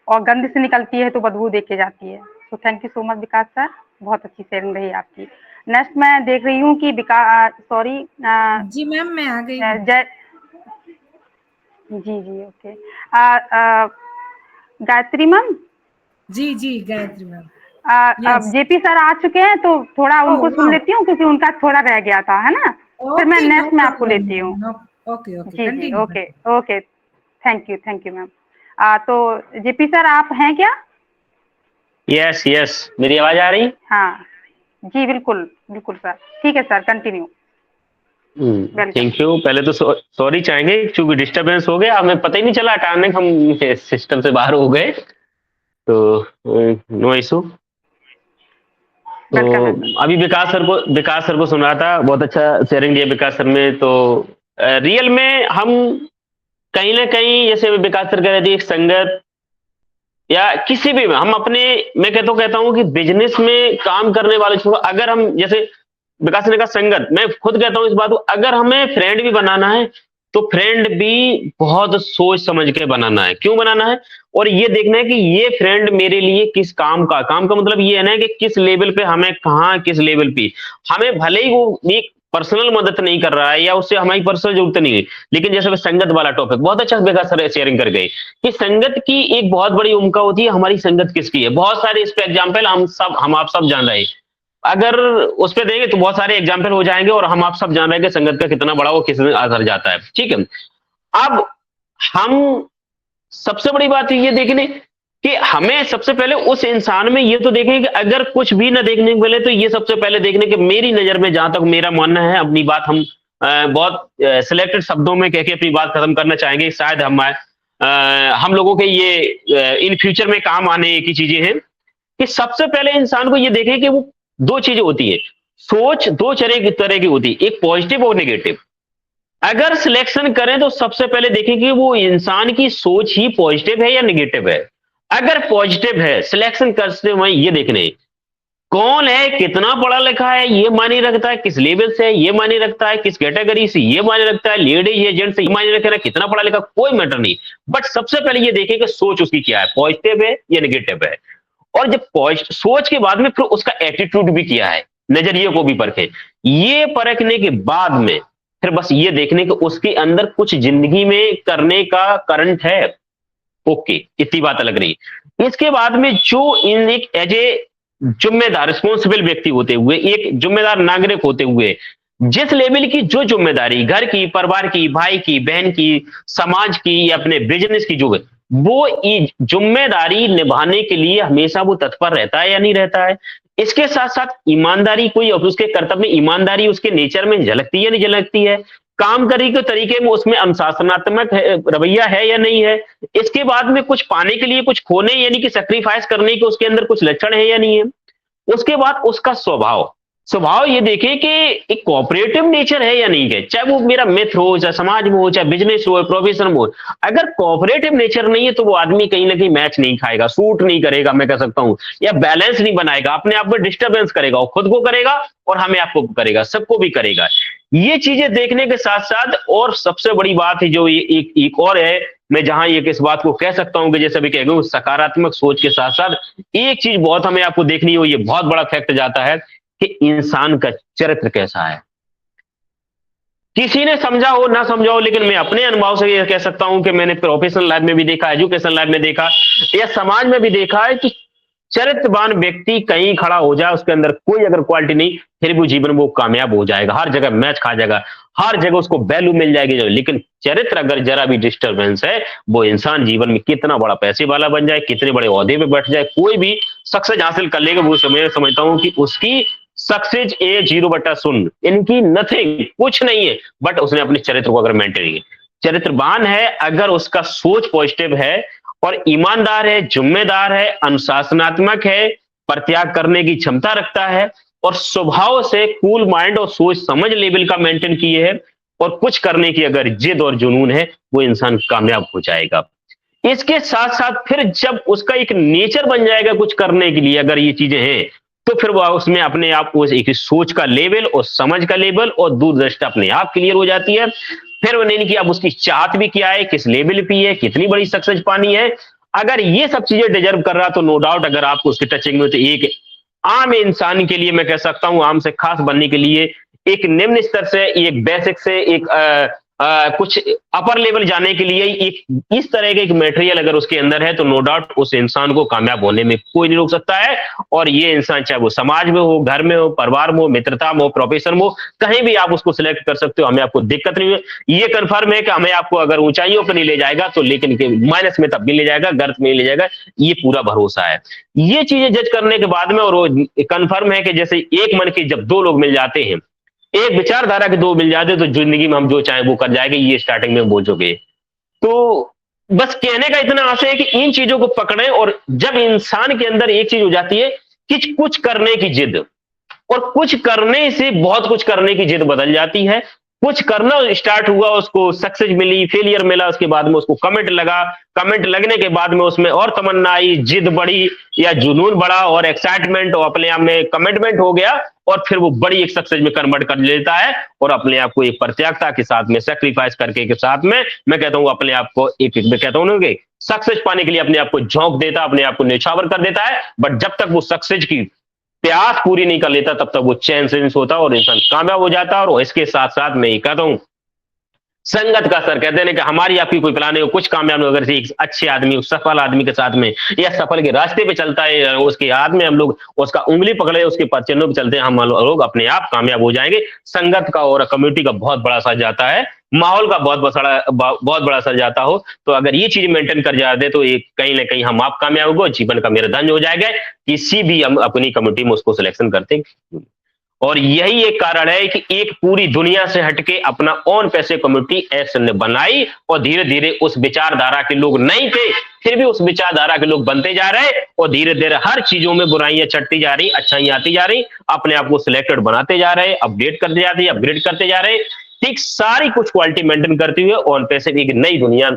और गंध से निकलती है तो बदबू देके जाती है। तो thank you so much Vikas sir, बहुत अच्छी शेयरिंग रही आपकी। नेक्स्ट मैं देख रही हूँ कि सॉरी जी मैम, मैं आ गई। जय जी ओके। गायत्री मैम। जी गायत्री मैम। अब जेपी सर आ चुके हैं, तो थोड़ा उनको सुन लेती हूँ, क्योंकि उनका थोड़ा रह गया था, है ना। फिर मैं नेक्स्ट में आपको लेती हूँ। Okay thank you ma'am. तो जेपी सर आप हैं क्या? यस, मेरी आवाज आ रही? हाँ जी, बिल्कुल सर। ठीक है सर, कंटिन्यू। Thank you. पहले तो सॉरी चाहेंगे क्योंकि डिस्टरबेंस हो गया, हमें पता ही नहीं चला, अचानक हम सिस्टम से बाहर हो गए, तो नो इशू। तो अभी विकास सर को सुना था, बहुत अच्छा शेयरिंग दिया विकास सर में। तो रियल में हम कहीं ना कहीं, जैसे विकास सर कह रहे थे, एक संगत या किसी भी में हम अपने, मैं कहता हूँ कि बिजनेस में काम करने वाले छोड़ो, अगर हम, जैसे विकास ने कहा संगत, मैं खुद कहता हूँ इस बात को, अगर हमें फ्रेंड भी बनाना है तो फ्रेंड भी बहुत सोच समझ के बनाना है। क्यों बनाना है? और ये देखना है कि ये फ्रेंड मेरे लिए किस काम का मतलब ये है ना कि किस लेवल पे हमें, कहाँ किस लेवल पे हमें, भले ही वो एक पर्सनल मदद नहीं कर रहा है या उससे हमारी पर्सनल जरूरत नहीं है, लेकिन जैसे संगत वाला टॉपिक बहुत अच्छा बेगा सर शेयरिंग कर गए कि संगत की एक बहुत बड़ी भूमिका होती है। हमारी संगत किसकी है? बहुत सारे इस पे एग्जाम्पल हम आप सब जान रहे हैं। अगर उस पे देंगे तो बहुत सारे एग्जाम्पल हो जाएंगे और हम आप सब जान रहे हैं कि संगत का कितना बड़ा वो किसमें असर जाता है। ठीक है, अब हम सबसे बड़ी बात ये देखने कि हमें सबसे पहले उस इंसान में ये तो देखें कि अगर कुछ भी ना देखने को मिले तो ये सबसे पहले देखने कि मेरी नजर में, जहां तक मेरा मानना है, अपनी बात हम बहुत सिलेक्टेड शब्दों में कह के अपनी बात खत्म करना चाहेंगे, शायद हम लोगों के ये इन फ्यूचर में काम आने की चीजें हैं कि सबसे पहले इंसान को ये देखें कि वो दो चीजें होती है, सोच दो तरह की होती है, एक पॉजिटिव और नेगेटिव। अगर सिलेक्शन करें तो सबसे पहले देखें कि वो इंसान की सोच ही पॉजिटिव है या नेगेटिव है। अगर पॉजिटिव है, सिलेक्शन करते हुए ये देखने कौन है, कितना पढ़ा लिखा है ये मायने रखता है, किस लेवल से है ये मायने रखता है, किस कैटेगरी से ये मायने रखता है, लेडीज या जेंट्स से ये मायने रखता है, कितना पढ़ा लिखा, कोई मैटर नहीं। बट सबसे पहले ये देखें कि सोच उसकी क्या है, पॉजिटिव है या नेगेटिव है। और जब सोच के बाद में फिर उसका एटीट्यूड भी क्या है, नजरिए को भी परखें। ये परखने के बाद में फिर बस ये देखने कि उसके अंदर कुछ जिंदगी में करने का करंट है। ओके, इतनी बात अलग रही। इसके बाद में जो इन एक एज ए जिम्मेदार रिस्पॉन्सिबल व्यक्ति होते हुए, एक जिम्मेदार नागरिक होते हुए, जिस लेवल की जो जिम्मेदारी घर की, परिवार की, भाई की, बहन की, समाज की या अपने बिजनेस की जो है, वो जिम्मेदारी निभाने के लिए हमेशा वो तत्पर रहता है या नहीं रहता है। इसके साथ साथ ईमानदारी, कोई उसके कर्तव्य में ईमानदारी उसके नेचर में झलकती है नहीं झलकती है, काम करने के तरीके में उसमें अनुशासनात्मक रवैया है या नहीं है। इसके बाद में कुछ पाने के लिए कुछ खोने यानी कि सैक्रिफाइस करने के उसके अंदर कुछ लक्षण है या नहीं है। उसके बाद उसका स्वभाव ये देखें कि एक कोऑपरेटिव नेचर है या नहीं है, चाहे वो मेरा मित्र हो, चाहे समाज में हो, चाहे बिजनेस हो, प्रोफेशन में हो। अगर कोऑपरेटिव नेचर नहीं है तो वो आदमी कहीं ना कहीं मैच नहीं खाएगा, सूट नहीं करेगा, मैं कह सकता हूं, या बैलेंस नहीं बनाएगा, अपने आप में डिस्टर्बेंस करेगा, वो खुद को करेगा और हमें आपको करेगा, सबको भी करेगा। ये चीजें देखने के साथ साथ और सबसे बड़ी बात है जो एक और है, मैं जहां ये इस बात को कह सकता हूं कि जैसे भी कह गए, सकारात्मक सोच के साथ साथ एक चीज बहुत हमें आपको देखनी हो, ये बहुत बड़ा फैक्ट जाता है कि इंसान का चरित्र कैसा है। किसी ने समझा हो ना समझा हो, लेकिन मैं अपने अनुभव से ये कह सकता हूं कि मैंने प्रोफेशनल लाइफ में भी देखा, एजुकेशन लाइफ में देखा या समाज में भी देखा है कि चरित्रवान व्यक्ति कहीं खड़ा हो जाए, उसके अंदर कोई अगर क्वालिटी नहीं, फिर भी जीवन में वो कामयाब हो जाएगा, हर जगह मैच खा जाएगा, हर जगह उसको वैल्यू मिल जाएगी। लेकिन चरित्र अगर जरा भी डिस्टर्बेंस है, वो इंसान जीवन में कितना बड़ा पैसे वाला बन जाए, कितने बड़े ओहदे पे बैठ जाए, कोई भी सक्सेस हासिल कर लेगा, वो समझता हूं कि उसकी सक्सेस ए 0/0, इनकी नथिंग, कुछ नहीं है। बट उसने अपने चरित्र को अगर मेंटेन किया, चरित्रवान है, अगर उसका सोच पॉजिटिव है और ईमानदार है, जिम्मेदार है, अनुशासनात्मक है, परित्याग करने की क्षमता रखता है और स्वभाव से कूल माइंड और सोच समझ लेवल का मेंटेन किए है और कुछ करने की अगर जिद और जुनून है, वो इंसान कामयाब हो जाएगा। इसके साथ साथ फिर जब उसका एक नेचर बन जाएगा कुछ करने के लिए, अगर ये चीजें हैं, तो फिर वह उसमें अपने आप को एक सोच का लेवल और समझ का लेवल और दूरदृष्टा अपने आप क्लियर हो जाती है। फिर वो नहीं कि अब उसकी चाहत भी क्या है, किस लेवल पे है, कितनी बड़ी सक्सेस पानी है। अगर ये सब चीजें डिजर्व कर रहा तो नो डाउट अगर आपको उसकी टचिंग में, तो एक आम इंसान के लिए मैं कह सकता हूं, आम से खास बनने के लिए एक निम्न स्तर से, एक बेसिक से एक कुछ अपर लेवल जाने के लिए एक इस तरह का एक मटेरियल अगर उसके अंदर है, तो नो डाउट उस इंसान को कामयाब होने में कोई नहीं रोक सकता है। और ये इंसान चाहे वो समाज में हो, घर में हो, परिवार में हो, मित्रता में हो, प्रोफेशन में हो, कहीं भी आप उसको सिलेक्ट कर सकते हो, हमें आपको दिक्कत नहीं है। ये कंफर्म है कि हमें आपको अगर ऊंचाइयों पर नहीं ले जाएगा तो, लेकिन माइनस में तब भी ले जाएगा, गर्त में ले जाएगा, ये पूरा भरोसा है। ये चीजें जज करने के बाद में और कंफर्म है कि जैसे एक मन के जब दो लोग मिल जाते हैं, एक विचारधारा के दो मिल जाते, तो जिंदगी में हम जो चाहे वो कर जाएंगे, ये स्टार्टिंग में बोल चुके। तो बस कहने का इतना आशय है कि इन चीजों को पकड़ें, और जब इंसान के अंदर एक चीज हो जाती है कि कुछ करने की जिद, और कुछ करने से बहुत कुछ करने की जिद बदल जाती है, कुछ करना स्टार्ट हुआ, उसको सक्सेस मिली, फेलियर मिला, उसके बाद में उसको कमेंट लगा, कमेंट लगने के बाद में उसमें और तमन्ना आई, जिद बढ़ी या जुनून बढ़ा और एक्साइटमेंट और अपने आप में कमिटमेंट हो गया, और फिर वो बड़ी एक सक्सेस में कन्वर्ट कर लेता है और अपने आप को एक प्रत्यागता के साथ में, सेक्रीफाइस करके के साथ में, मैं कहता हूँ अपने आप को एक मैं कहता हूँ ना, सक्सेस पाने के लिए अपने आप को झोंक देता, अपने आप को न्यौछावर कर देता है। बट जब तक वो सक्सेस की प्यास पूरी नहीं कर लेता तब तक वो चैन से नहीं सोता और इंसान कामयाब हो जाता है। और इसके साथ साथ मैं ये कहता हूँ, संगत का असर, कहते हैं कि हमारी आपकी कोई प्लान है, कुछ कामयाब नहीं, अगर एक अच्छे आदमी, सफल आदमी के साथ में या सफल के रास्ते पे चलता है, उसके हाथ में हम लोग उसका उंगली पकड़े, उसके चरणों पे चलते हैं, हम लोग अपने आप कामयाब हो जाएंगे। संगत का और कम्युनिटी का बहुत बड़ा असर जाता है, माहौल का बहुत बड़ा असर जाता हो। तो अगर ये चीज मेंटेन कर जाते तो ये कहीं ना कहीं हम आप कामयाब हो, जीवन का मेरा धन्य हो जाएगा, किसी भी हम अपनी कम्युनिटी में उसको सिलेक्शन करते। और यही एक कारण है कि एक पूरी दुनिया से हटके अपना ओन पैसे कम्युनिटी ऐसे ने बनाई और धीरे धीरे उस विचारधारा के लोग नहीं थे, फिर भी उस विचारधारा के लोग बनते जा रहे, और धीरे धीरे हर चीजों में बुराइयां चढ़ती जा रही, अच्छाइयां आती जा रही, अपने आप को सिलेक्टेड बनाते जा रहे, अपडेट करते जाते, अपग्रेड करते जा रहे, ठीक सारी कुछ क्वालिटी मेंटेन करते हुए ऑन पैसे एक नई दुनिया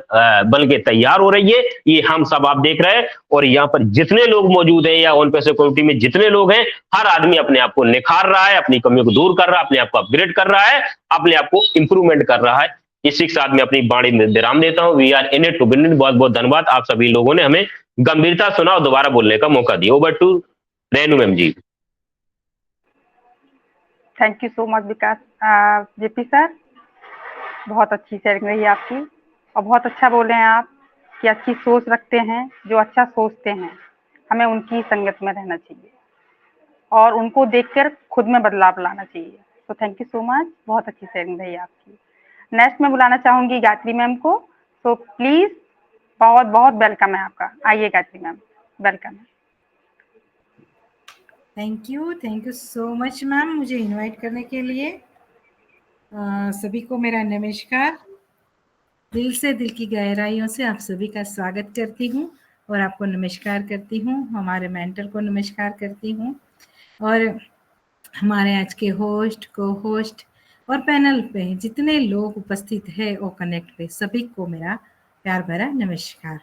बन के तैयार हो रही है। ये हम सब आप देख रहे हैं, और यहाँ पर जितने लोग मौजूद हैं या ऑन पैसे कम्युनिटी में जितने लोग हैं, हर आदमी अपने आप को निखार रहा है, अपनी कमियों को दूर कर रहा है, अपने आप को अपग्रेड कर रहा है, अपने आप को इंप्रूवमेंट कर रहा है। इसी के साथ मैं अपनी बाणी में विराम देता हूँ। We are in it to win it. बहुत बहुत धन्यवाद, आप सभी लोगों ने हमें गंभीरता सुना और दोबारा बोलने का मौका दिया। Over to Renu ma'am ji. Thank you so much Vikas JP sir, बहुत अच्छी शेयरिंग रही आपकी, और बहुत अच्छा बोले हैं आप कि अच्छी सोच रखते हैं, जो अच्छा सोचते हैं हमें उनकी संगत में रहना चाहिए और उनको देखकर खुद में बदलाव लाना चाहिए। तो थैंक यू सो मच, बहुत अच्छी शेयरिंग रही आपकी। नेक्स्ट मैं बुलाना चाहूंगी गायत्री मैम को, तो प्लीज, बहुत बहुत वेलकम है आपका, आइए Gayatri ma'am, welcome. Thank you so much ma'am, मुझे इनवाइट करने के लिए। सभी को मेरा नमस्कार, दिल से, दिल की गहराइयों से आप सभी का स्वागत करती हूँ और आपको नमस्कार करती हूँ, हमारे मेंटर को नमस्कार करती हूँ, और हमारे आज के होस्ट, को होस्ट और पैनल पे जितने लोग उपस्थित है और कनेक्ट पे, सभी को मेरा प्यार भरा नमस्कार।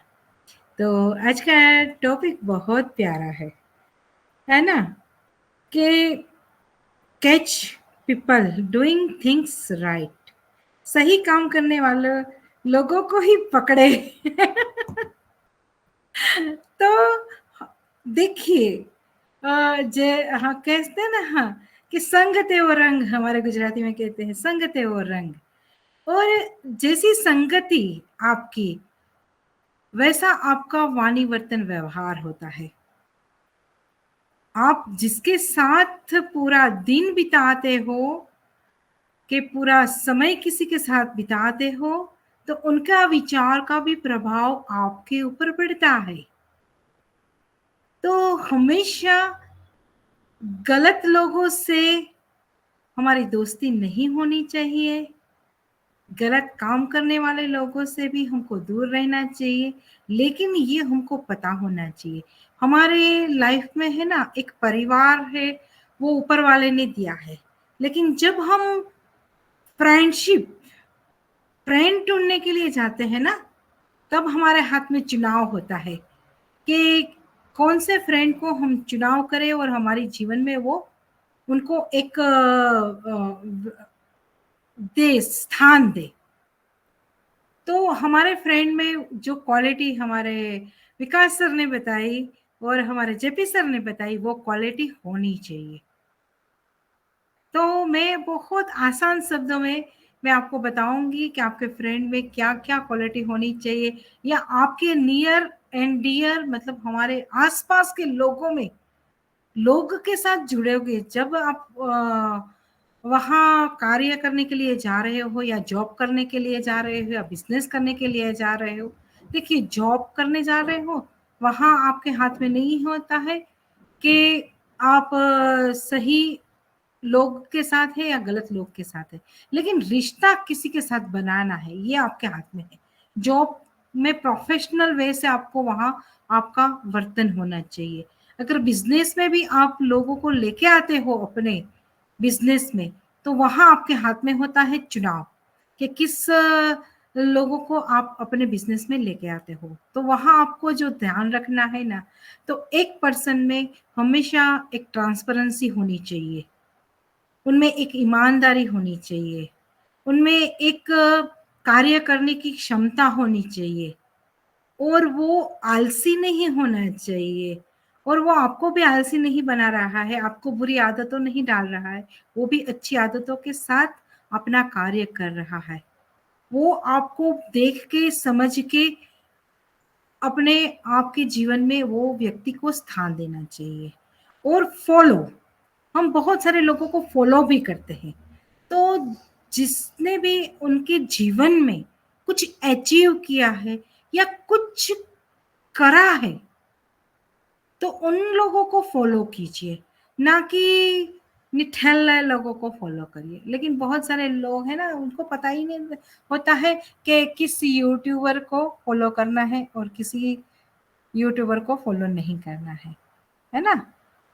तो आज का टॉपिक बहुत प्यारा है ना, कि catch people doing things right, सही काम करने वाले लोगों को ही पकड़े। तो देखिए, हाँ कहते हैं ना, हाँ, कि संगते वो रंग, हमारे गुजराती में कहते हैं संगते वो रंग, और जैसी संगति आपकी वैसा आपका वाणी वर्तन व्यवहार होता है। आप जिसके साथ पूरा दिन बिताते हो, कि पूरा समय किसी के साथ बिताते हो, तो उनका विचार का भी प्रभाव आपके ऊपर पड़ता है। तो हमेशा गलत लोगों से हमारी दोस्ती नहीं होनी चाहिए, गलत काम करने वाले लोगों से भी हमको दूर रहना चाहिए, लेकिन ये हमको पता होना चाहिए, हमारे लाइफ में है ना एक परिवार है, वो ऊपर वाले ने दिया है, लेकिन जब हम फ्रेंड ढूंढने के लिए जाते हैं ना, तब हमारे हाथ में चुनाव होता है कि कौन से फ्रेंड को हम चुनाव करें और हमारे जीवन में वो उनको एक स्थान दे। तो हमारे फ्रेंड में जो क्वालिटी हमारे विकास सर ने बताई और हमारे जेपी सर ने बताई, वो क्वालिटी होनी चाहिए। तो मैं बहुत आसान शब्दों में मैं आपको बताऊंगी कि आपके फ्रेंड में क्या क्या क्वालिटी होनी चाहिए, या आपके नियर एंड डियर, मतलब हमारे आसपास के लोगों में, लोग के साथ जुड़ोगे जब आप वहाँ कार्य करने के लिए जा रहे हो, या जॉब करने के लिए जा रहे हो, या बिजनेस करने के लिए जा रहे हो। देखिए, जॉब करने जा रहे हो, वहाँ आपके हाथ में नहीं होता है कि आप सही लोग के साथ है या गलत लोग के साथ है, लेकिन रिश्ता किसी के साथ बनाना है, ये आपके हाथ में है। जॉब में प्रोफेशनल वे से आपको वहाँ आपका वर्तन होना चाहिए। अगर बिजनेस में भी आप लोगों को लेके आते हो अपने बिजनेस में, तो वहां आपके हाथ में होता है चुनाव कि किस लोगों को आप अपने बिजनेस में लेके आते हो। तो वहां आपको जो ध्यान रखना है ना, तो एक पर्सन में हमेशा एक ट्रांसपेरेंसी होनी चाहिए, उनमें एक ईमानदारी होनी चाहिए, उनमें एक कार्य करने की क्षमता होनी चाहिए, और वो आलसी नहीं होना चाहिए, और वो आपको भी आलसी नहीं बना रहा है, आपको बुरी आदतों नहीं डाल रहा है, वो भी अच्छी आदतों के साथ अपना कार्य कर रहा है। वो आपको देख के समझ के अपने आपके जीवन में वो व्यक्ति को स्थान देना चाहिए। और फॉलो, हम बहुत सारे लोगों को फॉलो भी करते हैं, तो जिसने भी उनके जीवन में कुछ अचीव किया है या कुछ करा है, तो उन लोगों को फॉलो कीजिए, ना कि निठल्ले लोगों को फॉलो करिए। लेकिन बहुत सारे लोग हैं ना, उनको पता ही नहीं होता है कि किस यूट्यूबर को फॉलो करना है और किसी यूट्यूबर को फॉलो नहीं करना है ना?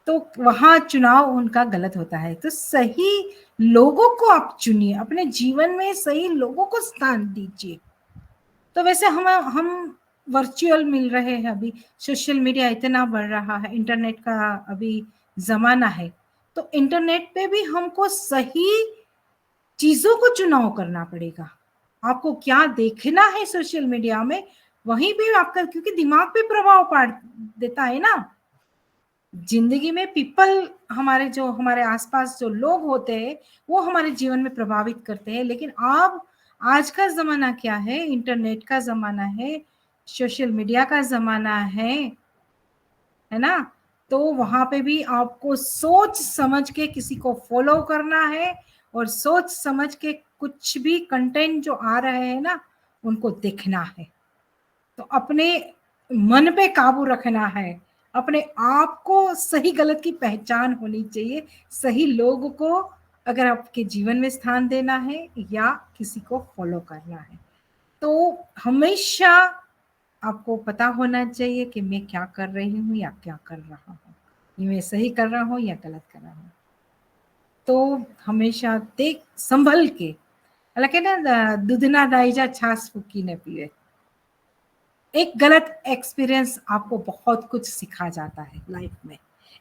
तो वहां चुनाव उनका गलत होता है। तो सही लोगों को आप चुनिए, अपने जीवन में सही लोगों को स्थान दीजिए। तो वैसे हम वर्चुअल मिल रहे हैं, अभी सोशल मीडिया इतना बढ़ रहा है, इंटरनेट का अभी जमाना है, तो इंटरनेट पे भी हमको सही चीजों को चुनाव करना पड़ेगा। आपको क्या देखना है सोशल मीडिया में, वहीं पे आपका, क्योंकि दिमाग पे प्रभाव पड़ देता है ना। जिंदगी में पीपल, हमारे आसपास जो लोग होते हैं वो हमारे जीवन में प्रभावित करते हैं। लेकिन अब आज का जमाना क्या है, इंटरनेट का जमाना है, सोशल मीडिया का जमाना है ना? तो वहां पे भी आपको सोच समझ के किसी को फॉलो करना है, और सोच समझ के कुछ भी कंटेंट जो आ रहे हैं ना, उनको देखना है। तो अपने मन पे काबू रखना है, अपने आप को सही गलत की पहचान होनी चाहिए, सही लोगों को अगर आपके जीवन में स्थान देना है या किसी को फॉलो करना है, तो हमेशा आपको पता होना चाहिए कि मैं क्या कर रही हूँ या क्या कर रहा हूँ, ये मैं सही कर रहा हूँ या गलत कर रहा हूँ। तो हमेशा देख संभल के, हालांकि ना दूधना दाइजा छाछ फूकी न पिए। एक गलत एक्सपीरियंस आपको बहुत कुछ सिखा जाता है लाइफ में।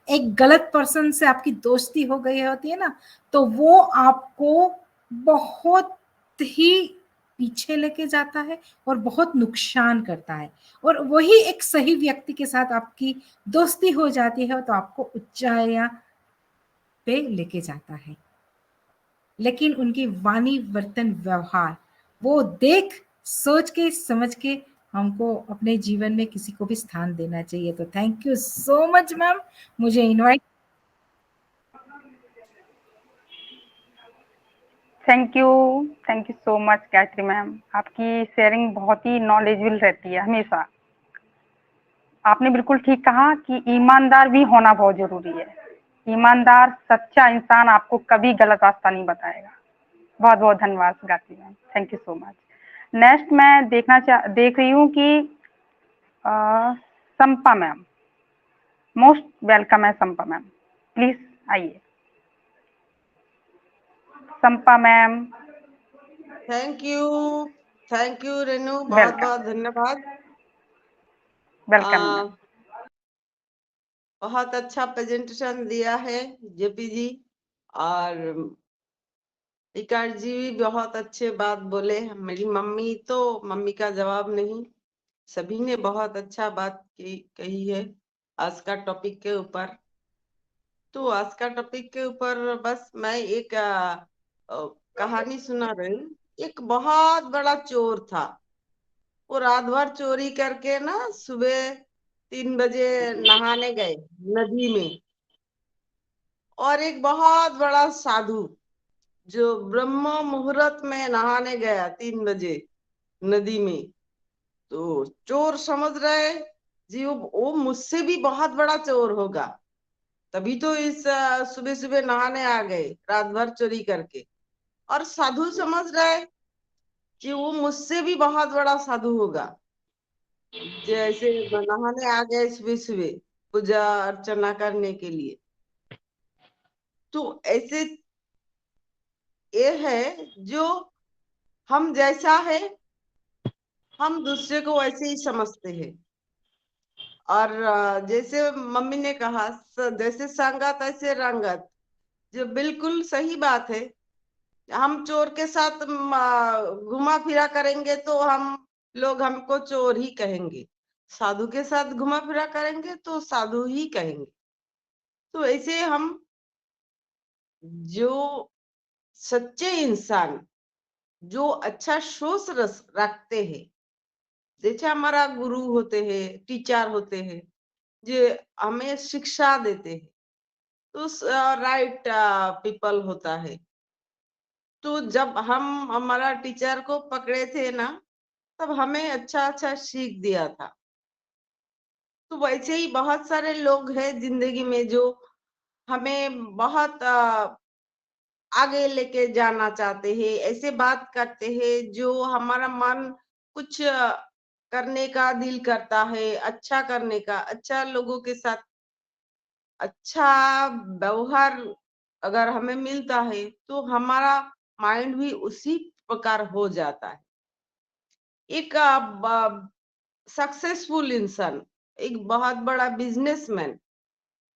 एक गलत पर्सन से आपकी दोस्ती हो गई होती है ना, तो वो आपको बहुत ही पीछे लेके जाता है और बहुत नुकसान करता है। और वही एक सही व्यक्ति के साथ आपकी दोस्ती हो जाती है तो आपको ऊंचाइयां पे लेके जाता है। लेकिन उनकी वाणी, वर्तन, व्यवहार, वो देख सोच के समझ के हमको अपने जीवन में किसी को भी स्थान देना चाहिए। तो thank you so much ma'am, मुझे invite. Thank you so much Gayatri ma'am, आपकी शेयरिंग बहुत ही नॉलेजेबल रहती है हमेशा। आपने बिल्कुल ठीक कहा कि ईमानदार भी होना बहुत जरूरी है। ईमानदार सच्चा इंसान आपको कभी गलत रास्ता नहीं बताएगा। बहुत बहुत धन्यवाद Gayatri ma'am, thank you so much. Next मैं देख रही हूँ कि संपा मैम, मोस्ट वेलकम है संपा मैम, प्लीज आइए। संपा मैम, थैंक यू रेनू, बहुत वेलकम। बहुत धन्यवाद। Welcome ma'am. बहुत अच्छा प्रेजेंटेशन दिया है जेपी जी, और इकार जी भी बहुत अच्छे बात बोले। मेरी मम्मी का जवाब नहीं, सभी ने बहुत अच्छा बात कही है आज का टॉपिक के ऊपर। तो आज का टॉपिक के ऊपर बस मैं एक कहानी सुना रही हूँ। एक बहुत बड़ा चोर था, वो रात भर चोरी करके ना सुबह 3 बजे नहाने गए नदी में। और एक बहुत बड़ा साधु जो ब्रह्म मुहूर्त में नहाने गया 3 बजे नदी में, तो चोर समझ रहे जी वो मुझसे भी बहुत बड़ा चोर होगा, तभी तो इस सुबह सुबह नहाने आ गए रात भर चोरी करके। और साधु समझ रहे कि वो मुझसे भी बहुत बड़ा साधु होगा, जैसे नहाने आ गए सुबह सुबह पूजा अर्चना करने के लिए। तो ऐसे ये है जो हम जैसा है हम दूसरे को वैसे ही समझते हैं। और जैसे मम्मी ने कहा जैसे संगत ऐसे रंगत, जो बिल्कुल सही बात है। हम चोर के साथ घुमा फिरा करेंगे तो हम लोग हमको चोर ही कहेंगे, साधु के साथ घुमा फिरा करेंगे तो साधु ही कहेंगे। तो ऐसे हम जो सच्चे इंसान जो अच्छा सोच रखते हैं, जैसे हमारा गुरु होते हैं, टीचर होते हैं, जो हमें शिक्षा देते हैं, तो राइट पीपल होता है। तो जब हम हमारा टीचर को पकड़े थे ना, तब हमें अच्छा अच्छा सीख दिया था। तो वैसे ही बहुत सारे लोग हैं जिंदगी में जो हमें बहुत आगे लेके जाना चाहते हैं, ऐसे बात करते हैं जो हमारा मन कुछ करने का दिल करता है, अच्छा करने का, अच्छा लोगों के साथ अच्छा व्यवहार अगर हमें मिलता है तो हमारा माइंड भी उसी प्रकार हो जाता है। एक सक्सेसफुल इंसान, एक बहुत बड़ा बिजनेसमैन,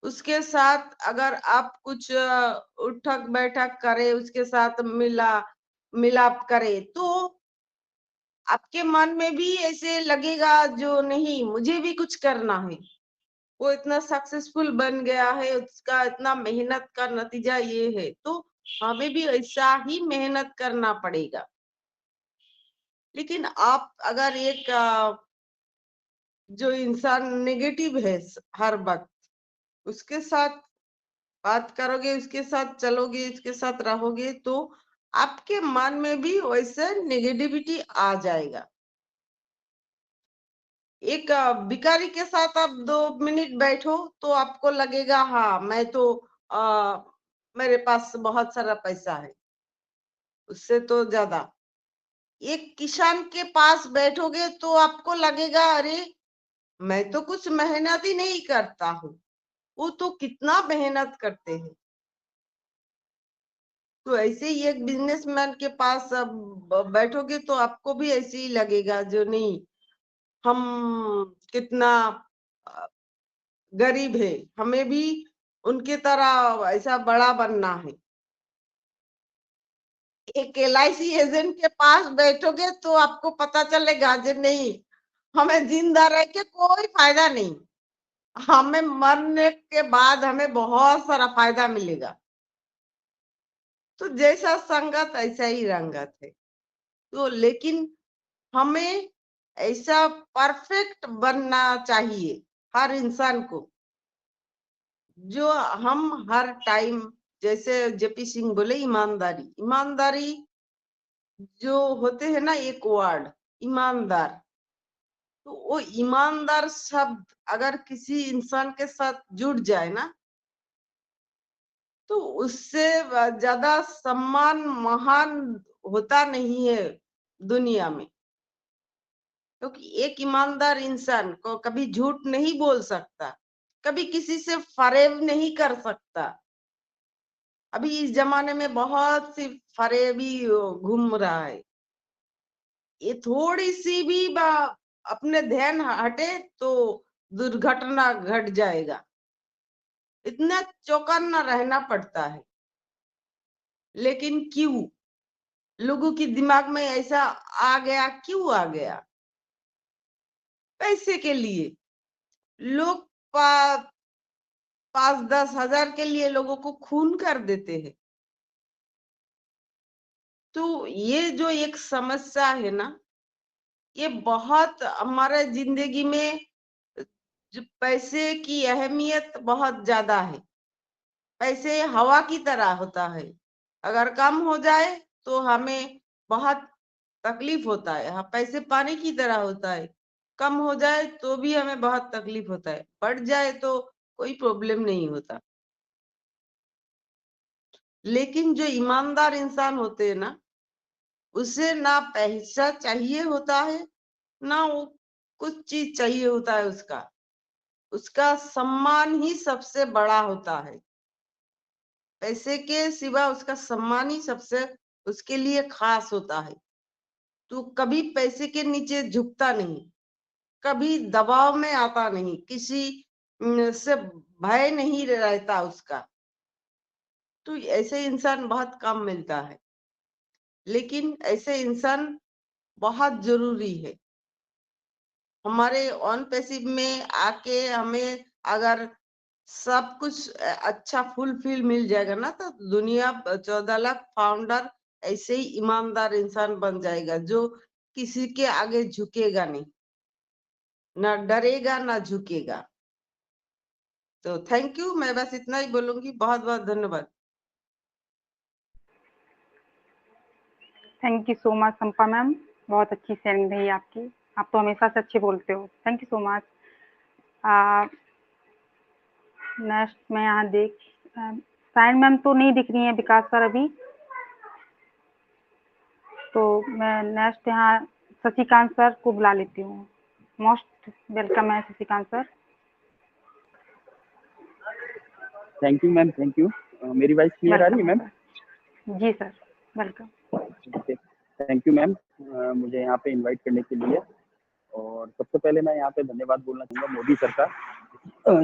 उसके साथ अगर आप कुछ उठक बैठक करे, उसके साथ मिलाप करे, तो आपके मन में भी ऐसे लगेगा जो नहीं मुझे भी कुछ करना है। वो इतना सक्सेसफुल बन गया है, उसका इतना मेहनत का नतीजा ये है, तो हमें भी ऐसा ही मेहनत करना पड़ेगा। लेकिन आप अगर एक जो इंसान नेगेटिव है हर वक्त, उसके साथ बात करोगे, उसके साथ चलोगे, उसके साथ रहोगे, तो आपके मन में भी वैसे नेगेटिविटी आ जाएगा। एक भिखारी के साथ आप 2 मिनट बैठो तो आपको लगेगा हाँ मैं तो आ, मेरे पास बहुत सारा पैसा है, उससे तो ज्यादा। एक किसान के पास बैठोगे तो आपको लगेगा अरे मैं तो कुछ मेहनत ही नहीं करता हूँ, वो तो कितना मेहनत करते हैं। तो ऐसे ही एक बिजनेसमैन के पास अब बैठोगे तो आपको भी ऐसे ही लगेगा जो नहीं हम कितना अ, गरीब है, हमें भी उनके तरह ऐसा बड़ा बनना है। एक LIC एजेंट के पास बैठोगे तो आपको पता चलेगा जो नहीं हमें जिंदा रह के कोई फायदा नहीं, हमें मरने के बाद हमें बहुत सारा फायदा मिलेगा। तो जैसा संगत ऐसा ही रंगत है। तो लेकिन हमें ऐसा परफेक्ट बनना चाहिए हर इंसान को, जो हम हर टाइम जैसे JP सिंह बोले ईमानदारी, ईमानदारी जो होते हैं ना एक वर्ड ईमानदार, तो वो ईमानदार शब्द अगर किसी इंसान के साथ जुड़ जाए ना, तो उससे ज्यादा सम्मान महान होता नहीं है दुनिया में। क्योंकि एक ईमानदार इंसान को कभी झूठ नहीं बोल सकता, कभी किसी से फरेब नहीं कर सकता। अभी इस जमाने में बहुत सी फरेबी घूम रहा है, ये थोड़ी सी भी अपने ध्यान हटे तो दुर्घटना घट जाएगा, इतना चौकन्ना रहना पड़ता है। लेकिन क्यों लोगों की दिमाग में ऐसा आ गया, क्यों आ गया? पैसे के लिए लोग 5-10 हजार के लिए लोगों को खून कर देते हैं। तो ये जो एक समस्या है ना, ये बहुत हमारे जिंदगी में जो पैसे की अहमियत बहुत ज्यादा है। पैसे हवा की तरह होता है, अगर कम हो जाए तो हमें बहुत तकलीफ होता है। हाँ, पैसे पानी की तरह होता है, कम हो जाए तो भी हमें बहुत तकलीफ होता है, बढ़ जाए तो कोई प्रॉब्लम नहीं होता। लेकिन जो ईमानदार इंसान होते हैं ना, उसे ना पैसा चाहिए होता है, ना वो कुछ चीज चाहिए होता है, उसका उसका सम्मान ही सबसे बड़ा होता है। पैसे के सिवा उसका सम्मान ही सबसे उसके लिए खास होता है। तू कभी पैसे के नीचे झुकता नहीं, कभी दबाव में आता नहीं, किसी से भय नहीं रहता उसका। तो ऐसे इंसान बहुत कम मिलता है, लेकिन ऐसे इंसान बहुत जरूरी है। हमारे ऑन पैसिव में आके हमें अगर सब कुछ अच्छा फुलफिल मिल जाएगा ना, तो दुनिया 14 लाख फाउंडर ऐसे ही ईमानदार इंसान बन जाएगा, जो किसी के आगे झुकेगा नहीं, ना डरेगा ना झुकेगा। तो थैंक यू, मैं बस इतना ही बोलूंगी। बहुत बहुत धन्यवाद। Thank you so much Sampa ma'am, बहुत अच्छी शेयरिंग रही आपकी। आप तो हमेशा से अच्छे बोलते हो। Thank you so much. Next मैं यहाँ साइन मैम तो नहीं दिख रही है विकास सर अभी, तो मैं नेक्स्ट यहाँ शशिकांत सर को बुला लेती हूँ। मोस्ट वेलकम है Shashikant sir. Thank you ma'am, thank you. मेरी वॉइस क्लियर आ रही है मैम? जी sir, welcome. Thank you ma'am मुझे यहाँ पे इनवाइट करने के लिए। और सबसे पहले मैं यहाँ पे धन्यवाद बोलना चाहूँगा मोदी सरकार,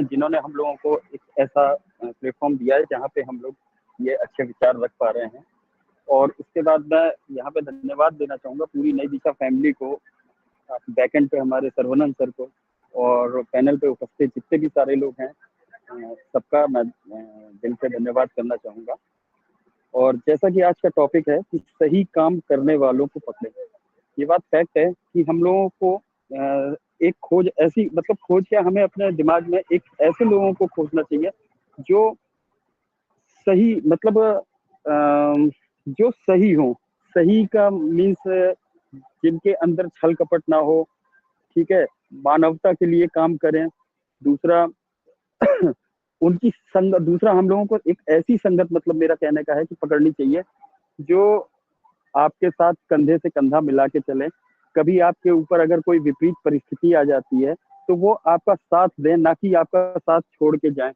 जिन्होंने हम लोगों को एक ऐसा प्लेटफॉर्म दिया है जहाँ पे हम लोग ये अच्छे विचार रख पा रहे हैं। और उसके बाद मैं यहाँ पे धन्यवाद देना चाहूँगा पूरी नई दिशा फैमिली को, बैकएंड पे हमारे सर्वनंद सर को, और पैनल पे उपस्थित जितने भी सारे लोग हैं सबका मैं दिल से धन्यवाद करना चाहूँगा। और जैसा कि आज का टॉपिक है कि सही काम करने वालों को पकड़े, ये बात फैक्ट है कि हम लोगों को एक खोज ऐसी, मतलब खोज क्या, हमें अपने दिमाग में एक ऐसे लोगों को खोजना चाहिए जो सही, मतलब जो सही हो। सही का मीन्स जिनके अंदर छल कपट ना हो, ठीक है, मानवता के लिए काम करें। दूसरा उनकी संगत, दूसरा हम लोगों को एक ऐसी संगत, मतलब मेरा कहने का है कि पकड़नी चाहिए जो आपके साथ कंधे से कंधा मिला के चले। कभी आपके ऊपर अगर कोई विपरीत परिस्थिति आ जाती है तो वो आपका साथ दें, ना कि आपका साथ छोड़ के जाएं।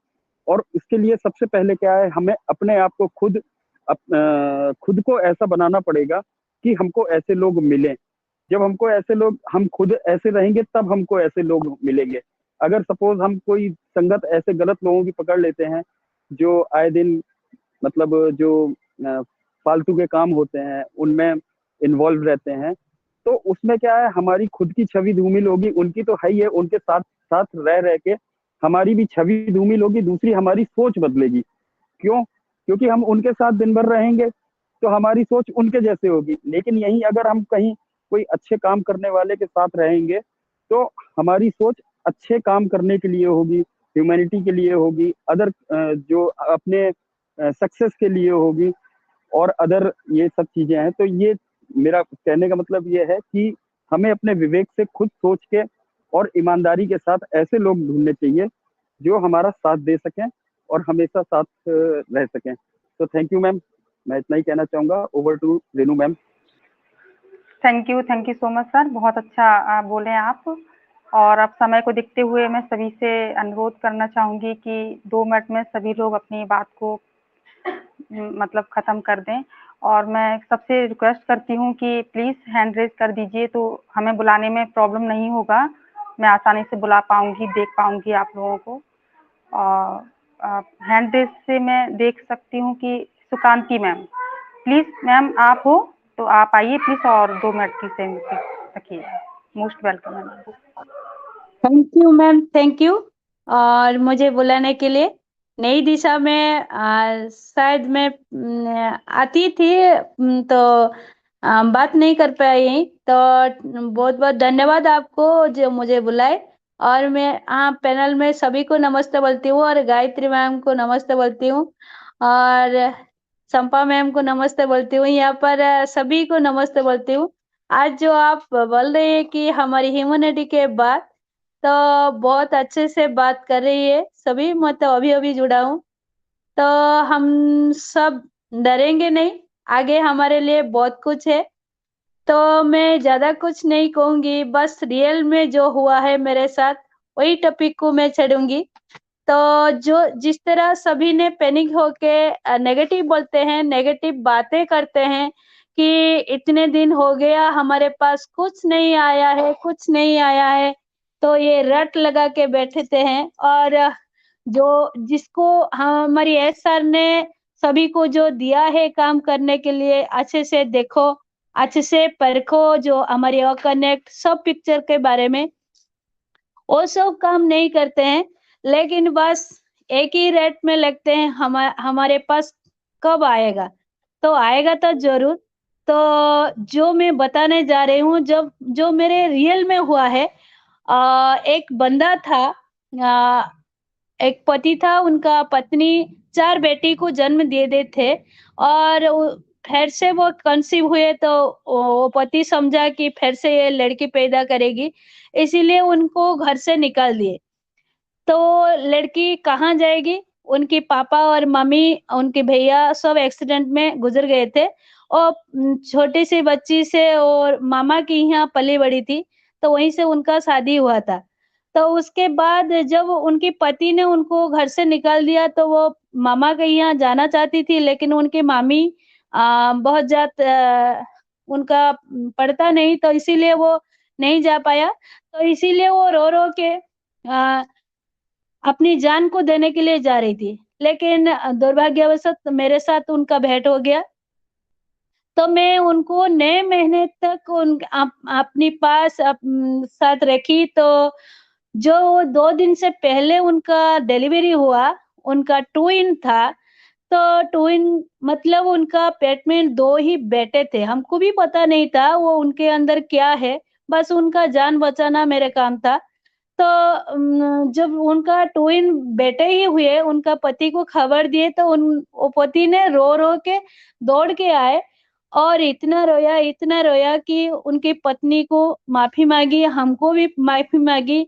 और इसके लिए सबसे पहले क्या है, हमें अपने आप को खुद को ऐसा बनाना पड़ेगा कि हमको ऐसे लोग मिलें। जब हमको ऐसे लोग, हम खुद ऐसे रहेंगे तब हमको ऐसे लोग मिलेंगे। अगर सपोज हम कोई संगत ऐसे गलत लोगों की पकड़ लेते हैं जो आए दिन, मतलब जो फालतू के काम होते हैं उनमें इन्वॉल्व रहते हैं, तो उसमें क्या है, हमारी खुद की छवि धूमिल होगी। उनकी तो है ही है, उनके साथ साथ रह के हमारी भी छवि धूमिल होगी। दूसरी, हमारी सोच बदलेगी। क्यों? क्योंकि हम उनके साथ दिन भर रहेंगे तो हमारी सोच उनके जैसे होगी। लेकिन यही अगर हम कहीं कोई अच्छे काम करने वाले के साथ रहेंगे तो हमारी सोच अच्छे काम करने के लिए होगी, ह्यूमैनिटी के लिए होगी, अदर जो अपने सक्सेस के लिए होगी, और अदर ये सब चीजें हैं। तो ये मेरा कहने का मतलब ये है कि हमें अपने विवेक से खुद सोच के और ईमानदारी के साथ ऐसे लोग ढूंढने चाहिए जो हमारा साथ दे सकें और हमेशा साथ रह सकें। तो थैंक यू मैम, मैं इतना ही कहना चाहूंगा। Over to Renu ma'am. Thank you so much sir, बहुत अच्छा बोले आप। और अब समय को देखते हुए मैं सभी से अनुरोध करना चाहूंगी कि 2 मिनट में सभी लोग अपनी बात को मतलब ख़त्म कर दें। और मैं सबसे रिक्वेस्ट करती हूँ कि प्लीज़ हैंड रेज कर दीजिए, तो हमें बुलाने में प्रॉब्लम नहीं होगा। मैं आसानी से बुला पाऊँगी, देख पाऊँगी आप लोगों को। और हैंड रेज से मैं देख सकती हूँ कि सुकांती मैम, प्लीज़ मैम आप हो तो आप आइए प्लीज़, और 2 मिनट की सहमति रखिए। Most welcome ma'am. Thank you ma'am, thank you और मुझे बुलाने के लिए। नई दिशा में शायद मैं आती थी तो बात नहीं कर पाई, तो बहुत बहुत धन्यवाद आपको जो मुझे बुलाए। और मैं पैनल में सभी को नमस्ते बोलती हूँ, और गायत्री मैम को नमस्ते बोलती हूँ, और संपा मैम को नमस्ते बोलती हूँ। यहाँ पर सभी को नमस्ते बोलती हूँ। आज जो आप बोल रहे हैं कि हमारी ह्यूमैनिटी के बाद, तो बहुत अच्छे से बात कर रही है सभी। मैं तो अभी जुड़ा हूँ, तो हम सब डरेंगे नहीं, आगे हमारे लिए बहुत कुछ है। तो मैं ज्यादा कुछ नहीं कहूंगी, बस रियल में जो हुआ है मेरे साथ वही टॉपिक को मैं छेड़ूंगी। तो जो जिस तरह सभी ने पैनिक होके नेगेटिव बोलते हैं, नेगेटिव बातें करते हैं, कि इतने दिन हो गया हमारे पास कुछ नहीं आया है, कुछ नहीं आया है, तो ये रट लगा के बैठते हैं। और जो जिसको हमारी एस सर ने सभी को जो दिया है काम करने के लिए, अच्छे से देखो, अच्छे से परखो, जो हमारी कनेक्ट सब पिक्चर के बारे में, वो सब काम नहीं करते हैं, लेकिन बस एक ही रेट में लगते हैं हमारे पास कब आएगा, तो आएगा तो जरूर। तो जो मैं बताने जा रही हूँ, जब जो मेरे रियल में हुआ है, एक बंदा था, एक पति था, उनका पत्नी 4 बेटी को जन्म दे दे थे, और फिर से वो कंसीव हुए, तो वो पति समझा कि फिर से ये लड़की पैदा करेगी, इसीलिए उनको घर से निकाल दिए। तो लड़की कहाँ जाएगी? उनके पापा और मम्मी, उनके भैया सब एक्सीडेंट में गुजर गए थे, और छोटी सी बच्ची से और मामा की यहाँ पली बड़ी थी, तो वहीं से उनका शादी हुआ था। तो उसके बाद जब उनके पति ने उनको घर से निकाल दिया, तो वो मामा के यहाँ जाना चाहती थी, लेकिन उनकी मामी बहुत उनका पड़ता नहीं, तो इसीलिए वो नहीं जा पाया। तो इसीलिए वो रो रो के अपनी जान को देने के लिए जा रही थी, लेकिन दुर्भाग्यवश मेरे साथ उनका भेंट हो गया। तो मैं उनको 9 महीने तक अपनी पास साथ रखी। तो जो 2 दिन से पहले उनका डिलीवरी हुआ, उनका ट्विन था, तो ट्विन मतलब उनका पेट में 2 ही बेटे थे। हमको भी पता नहीं था वो उनके अंदर क्या है, बस उनका जान बचाना मेरा काम था। तो जब उनका ट्विन बेटे ही हुए, उनका पति को खबर दिए, तो वो पति ने रो-रो के दौड़ के आए, और इतना रोया कि उनकी पत्नी को माफ़ी माँगी, हमको भी माफ़ी माँगी।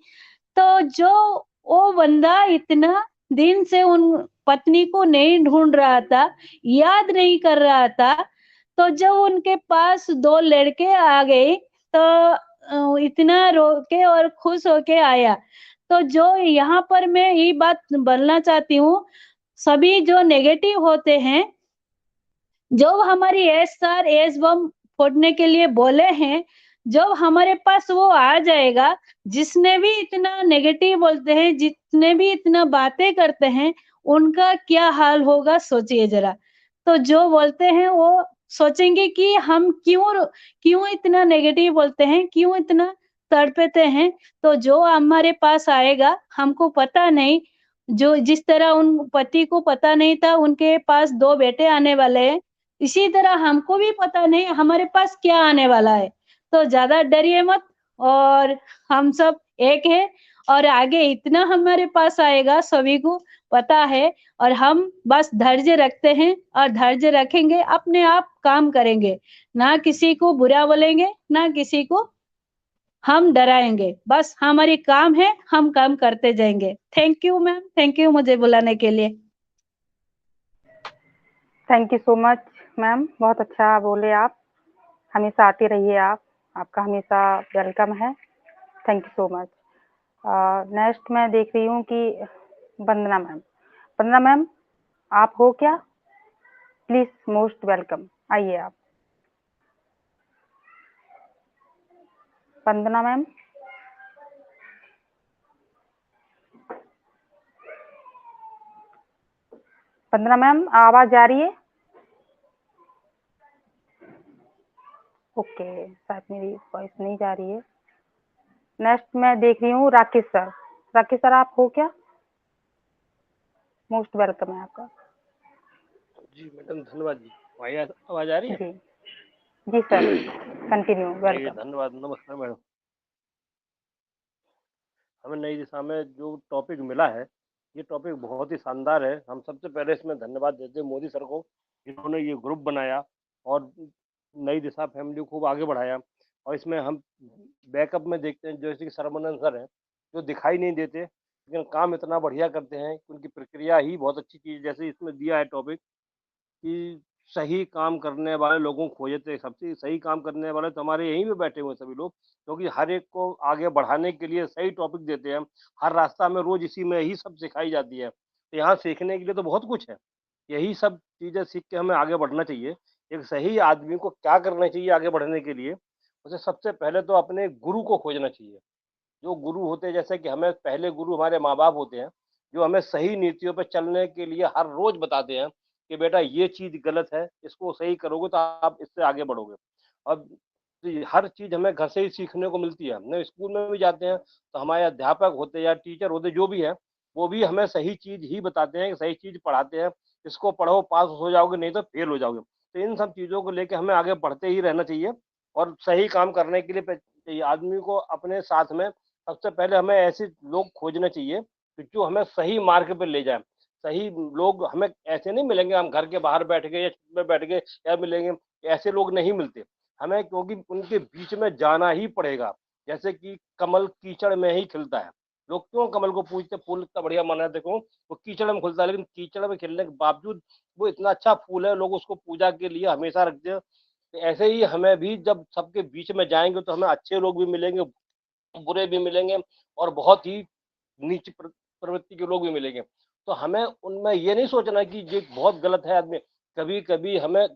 तो जो वो बंदा इतना दिन से उन पत्नी को नहीं ढूँढ रहा था, याद नहीं कर रहा था, तो जब उनके पास 2 लड़के आ गए, तो इतना रो के और खुश होके आया। तो जो यहाँ पर मैं ये बात बोलना चाहती हूँ, सभी जो नेगेटिव होते हैं, जो हमारी एसआर एस बम फोड़ने के लिए बोले हैं, जब हमारे पास वो आ जाएगा, जिसने भी इतना नेगेटिव बोलते हैं, जितने भी इतना बातें करते हैं, उनका क्या हाल होगा सोचिए जरा। तो जो बोलते हैं वो सोचेंगे कि हम क्यों इतना नेगेटिव बोलते हैं, क्यों इतना तड़पते हैं। तो जो हमारे पास आएगा, हमको पता नहीं, जो जिस तरह उन पति को पता नहीं था उनके पास 2 बेटे आने वाले हैं, इसी तरह हमको भी पता नहीं हमारे पास क्या आने वाला है। तो ज़्यादा डरिए मत, और हम सब एक हैं, और आगे इतना हमारे पास आएगा सभी को पता है, और हम बस धैर्य रखते हैं और धैर्य रखेंगे, अपने आप काम करेंगे, ना किसी को बुरा बोलेंगे, ना किसी को हम डराएँगे। बस हमारी काम है, हम काम करते जाएँगे। Thank you ma'am, thank you मुझे बुलाने के लिए। Thank you so much ma'am, बहुत अच्छा बोले आप। हमेशा आते रहिए आप, आपका हमेशा वेलकम है। Thank you so much. Next मैं देख रही हूँ कि वंदना मैम। वंदना मैम, आप हो क्या? प्लीज मोस्ट वेलकम, आइए आप। वंदना मैम, वंदना मैम, आवाज आ रही है? ओके, शायद मेरी वॉइस नहीं जा रही है। नेक्स्ट मैं देख रही हूँ राकेश सर। राकेश सर, आप हो क्या? मोस्ट वेलकम है आपका। जी मैडम, धन्यवाद जी। आवाज आ रही है? जी जी सर, कंटिन्यू, चलिए, वेलकम। धन्यवाद। नमस्कार मैडम। हमें नई दिशा में जो टॉपिक मिला है, ये टॉपिक बहुत ही शानदार है। हम सबसे पहले इसमें धन्यवाद देते हैं मोदी सर को, जिन्होंने ये ग्रुप बनाया और नई दिशा फैमिली को खूब आगे बढ़ाया। और इसमें हम बैकअप में देखते हैं जैसे कि सरमनन सर हैं, जो दिखाई नहीं देते लेकिन काम इतना बढ़िया करते हैं कि उनकी प्रक्रिया ही बहुत अच्छी चीज़, जैसे इसमें दिया है टॉपिक कि सही काम करने वाले लोगों को खोजते, सबसे सही काम करने वाले तो हमारे यहीं पे बैठे हुए हैं सभी लोग, क्योंकि हर एक को आगे बढ़ाने के लिए सही टॉपिक देते हैं। हर रास्ता हमें रोज इसी में ही सब सिखाई जाती है। तो यहाँ सीखने के लिए तो बहुत कुछ है, यही सब चीज़ें सीख के हमें आगे बढ़ना चाहिए। एक सही आदमी को क्या करना चाहिए आगे बढ़ने के लिए, उसे सबसे पहले तो अपने गुरु को खोजना चाहिए। जो गुरु होते हैं, जैसे कि हमें पहले गुरु हमारे माँ-बाप होते हैं, जो हमें सही नीतियों पे चलने के लिए हर रोज़ बताते हैं कि बेटा ये चीज़ गलत है, इसको सही करोगे तो आप इससे आगे बढ़ोगे। अब तो ये हर चीज़ हमें घर से ही सीखने को मिलती है। हम स्कूल में भी जाते हैं, तो हमारे अध्यापक होते हैं या टीचर होते हैं, जो भी हैं, वो भी हमें सही चीज़ ही बताते हैं, सही चीज़ पढ़ाते हैं। इसको पढ़ो, पास हो जाओगे, नहीं तो फेल हो जाओगे। तो इन सब चीज़ों को लेके हमें आगे बढ़ते ही रहना चाहिए और सही काम करने के लिए चाहिए आदमी को अपने साथ में सबसे पहले हमें ऐसे लोग खोजना चाहिए कि जो हमें सही मार्ग पे ले जाएँ। सही लोग हमें ऐसे नहीं मिलेंगे, हम घर के बाहर बैठ गए या छत पे बैठ गए या मिलेंगे, ऐसे लोग नहीं मिलते। हमें क्योंकि उनके बीच में जाना ही पड़ेगा। जैसे कि कमल कीचड़ में ही खिलता है। लोग क्यों कमल को पूजते, फूल इतना बढ़िया माना है देखो, वो कीचड़ में खुलता है, लेकिन कीचड़ में खिलने के बावजूद वो इतना अच्छा फूल है, लोग उसको पूजा के लिए हमेशा रखते हैं। तो ऐसे ही हमें भी जब सबके बीच में जाएँगे तो हमें अच्छे लोग भी मिलेंगे, बुरे भी मिलेंगे और बहुत ही नीच प्रवृत्ति के लोग भी मिलेंगे। तो हमें उनमें ये नहीं सोचना है कि ये बहुत गलत है आदमी। कभी-कभी हमें